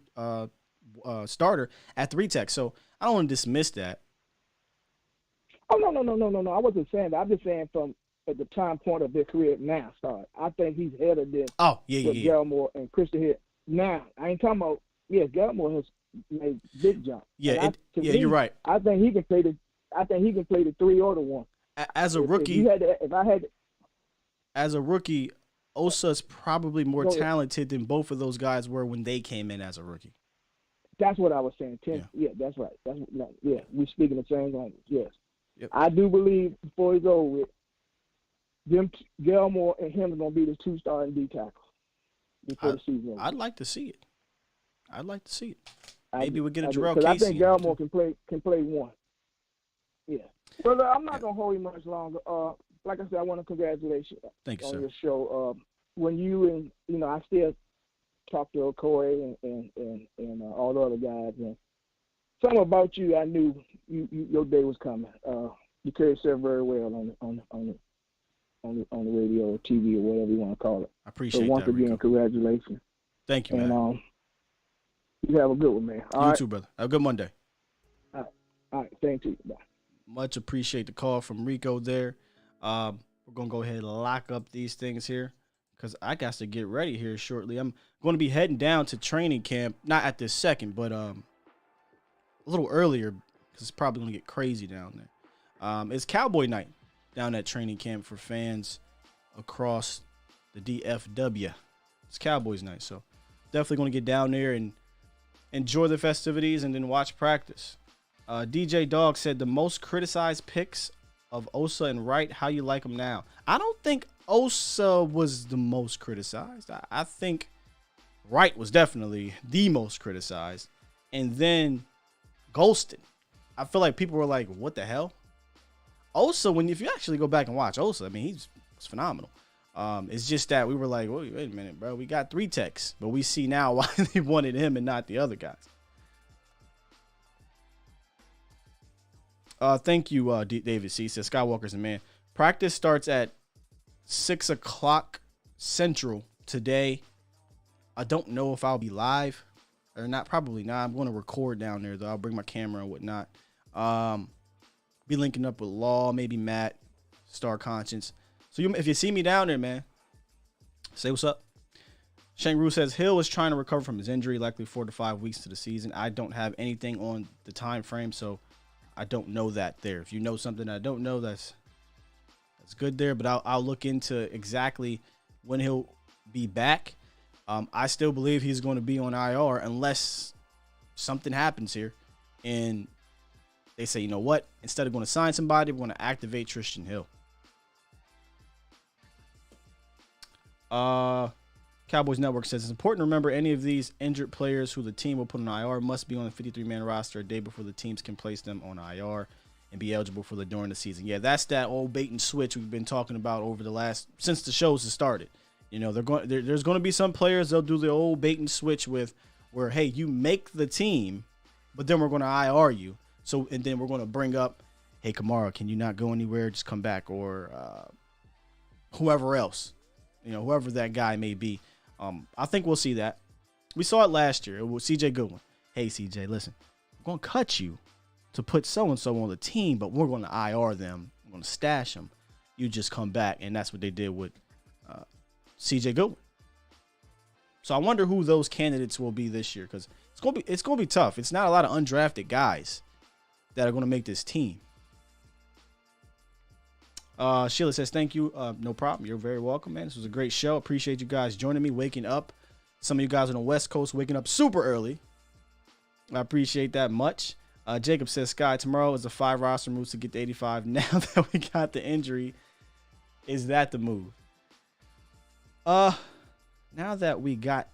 starter at 3 tech. So I don't want to dismiss that. Oh no! I wasn't saying that. I'm just saying from at the time point of their career now start. I think he's ahead of this. Oh yeah. Gallimore and Christian Hill. Now I ain't talking about. Yeah, Gallimore has made big jump. Yeah, you're right. I think he can play the 3 or the 1. As a rookie, as a rookie, Osa's probably more talented than both of those guys were when they came in as a rookie. That's what I was saying. Yeah, that's right. We're speaking the same language. Yes, yep. I do believe before he's over with, Gallimore and him are going to be the 2 starting D tackles before the season. I'd like to see it. Maybe we'll get a Jarrell Casey. I think Gallimore can play 1. Yeah. Well, I'm not going to hold you much longer. Like I said, I want to congratulate you on your show. When you and, I still talk to Corey and all the other guys. And something about you, I knew your day was coming. You carry yourself very well on the radio or TV or whatever you want to call it. I appreciate that, once again, Rico. Congratulations. Thank you, man. And you have a good one, man. You too, brother. Have a good Monday. All right. Thank you. Bye. Much appreciate the call from Rico there. We're going to go ahead and lock up these things here because I got to get ready here shortly. I'm going to be heading down to training camp, not at this second, but a little earlier because it's probably going to get crazy down there. It's Cowboy night down at training camp for fans across the DFW. It's Cowboys night, so definitely going to get down there and enjoy the festivities, and then watch practice. DJ Dog said the most criticized picks of Osa and Wright. How you like them now? I don't think Osa was the most criticized. I think Wright was definitely the most criticized. And then Golston. I feel like people were like, what the hell? Osa, if you actually go back and watch Osa, I mean, he's phenomenal. It's just that we were like, wait a minute, bro. We got 3 techs, but we see now why they wanted him and not the other guys. Thank you, David C. Says Skywalker's a man. Practice starts at 6 o'clock Central today. I don't know if I'll be live or not. Probably not. I'm going to record down there, though. I'll bring my camera and whatnot. Be linking up with Law, maybe Matt, Star Conscience. So if you see me down there, man, say what's up. Shang-Ru says Hill is trying to recover from his injury, likely 4 to 5 weeks to the season. I don't have anything on the time frame, so I don't know that there. If you know something I don't know, that's good there. But I'll look into exactly when he'll be back. I still believe he's going to be on IR unless something happens here and they say, you know what? Instead of going to sign somebody, we're going to activate Tristan Hill. Cowboys Network says it's important to remember any of these injured players who the team will put on IR must be on the 53-man roster a day before the teams can place them on IR and be eligible for the during the season. Yeah, that's that old bait and switch we've been talking about since the shows have started. You know, there's going to be some players they'll do the old bait and switch with where, hey, you make the team, but then we're going to IR you. So, and then we're going to bring up, hey, Kamara, can you not go anywhere? Just come back, or whoever else, whoever that guy may be. I think we'll see that. We saw it last year. It was C.J. Goodwin. Hey, C.J., listen, we're going to cut you to put so-and-so on the team, but we're going to IR them. We're going to stash them. You just come back, and that's what they did with C.J. Goodwin. So I wonder who those candidates will be this year, because it's going to be tough. It's not a lot of undrafted guys that are going to make this team. Sheila says, thank you. No problem. You're very welcome, man. This was a great show. Appreciate you guys joining me, waking up. Some of you guys on the West Coast waking up super early. I appreciate that much. Jacob says, Sky, tomorrow is the 5 roster moves to get to 85. Now that we got the injury, is that the move? Now that we got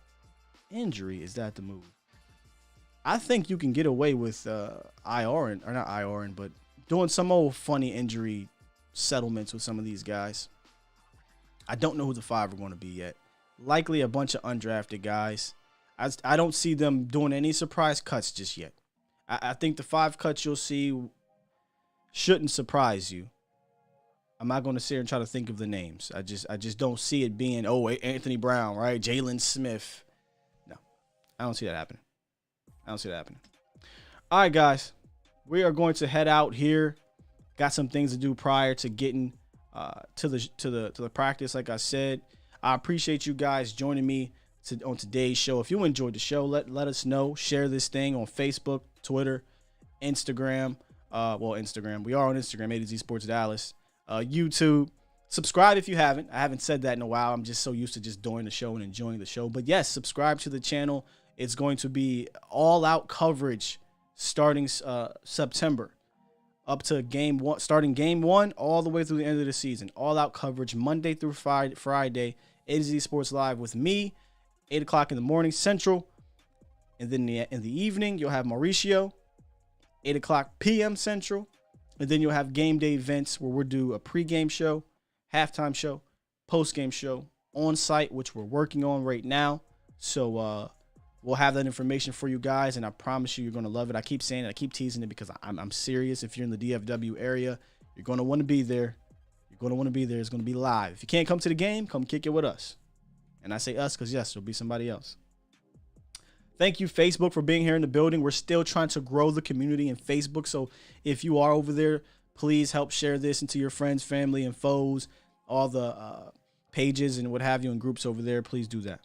injury, is that the move? I think you can get away with but doing some old funny injury settlements with some of these guys. I don't know who the 5 are going to be yet. Likely a bunch of undrafted guys. I don't see them doing any surprise cuts just yet. I think the 5 cuts you'll see shouldn't surprise you. I'm not going to sit here and try to think of the names. I just don't see it being, Anthony Brown, right? Jalen Smith. No, I don't see that happening. All right, guys, we are going to head out here. Got some things to do prior to getting to the practice. Like I said, I appreciate you guys joining me on today's show. If you enjoyed the show, let us know. Share this thing on Facebook, Twitter, Instagram. Instagram. We are on Instagram, A to Z Sports Dallas. YouTube. Subscribe if you haven't. I haven't said that in a while. I'm just so used to just doing the show and enjoying the show. But yes, subscribe to the channel. It's going to be all-out coverage starting September up to starting game 1 all the way through the end of the season. All-out coverage Monday through Friday. A to Z Sports Live with me, 8 o'clock in the morning Central. And then in the evening, you'll have Mauricio, 8 o'clock p.m. Central. And then you'll have game day events where we'll do a pregame show, halftime show, postgame show on site, which we're working on right now. So we'll have that information for you guys, and I promise you're going to love it. I keep saying it. I keep teasing it because I'm serious. If you're in the DFW area, you're going to want to be there. It's going to be live. If you can't come to the game, come kick it with us. And I say us because, yes, there'll be somebody else. Thank you, Facebook, for being here in the building. We're still trying to grow the community in Facebook. So if you are over there, please help share this into your friends, family, and foes, all the pages and what have you and groups over there. Please do that.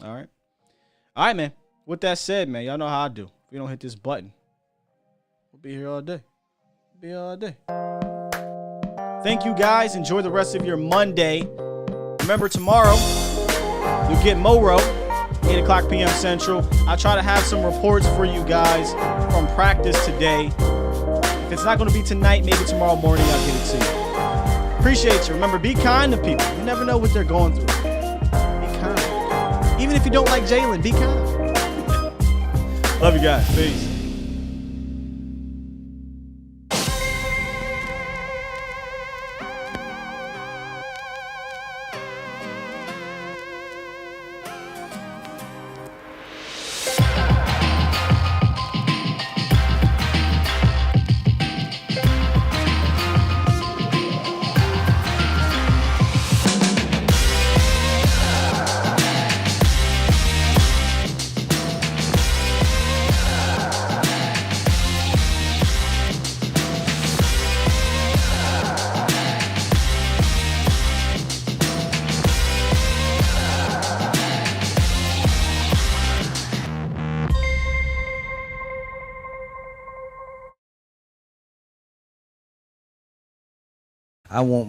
All right. All right, man. With that said, man, y'all know how I do. If we don't hit this button, we'll be here all day. Thank you, guys. Enjoy the rest of your Monday. Remember, tomorrow, you'll get Moro 8 o'clock p.m. Central. I'll try to have some reports for you guys from practice today. If it's not going to be tonight, maybe tomorrow morning I'll get it to you. Appreciate you. Remember, be kind to people. You never know what they're going through. Be kind. Even if you don't like Jalen, be kind. Love you guys. Peace. I want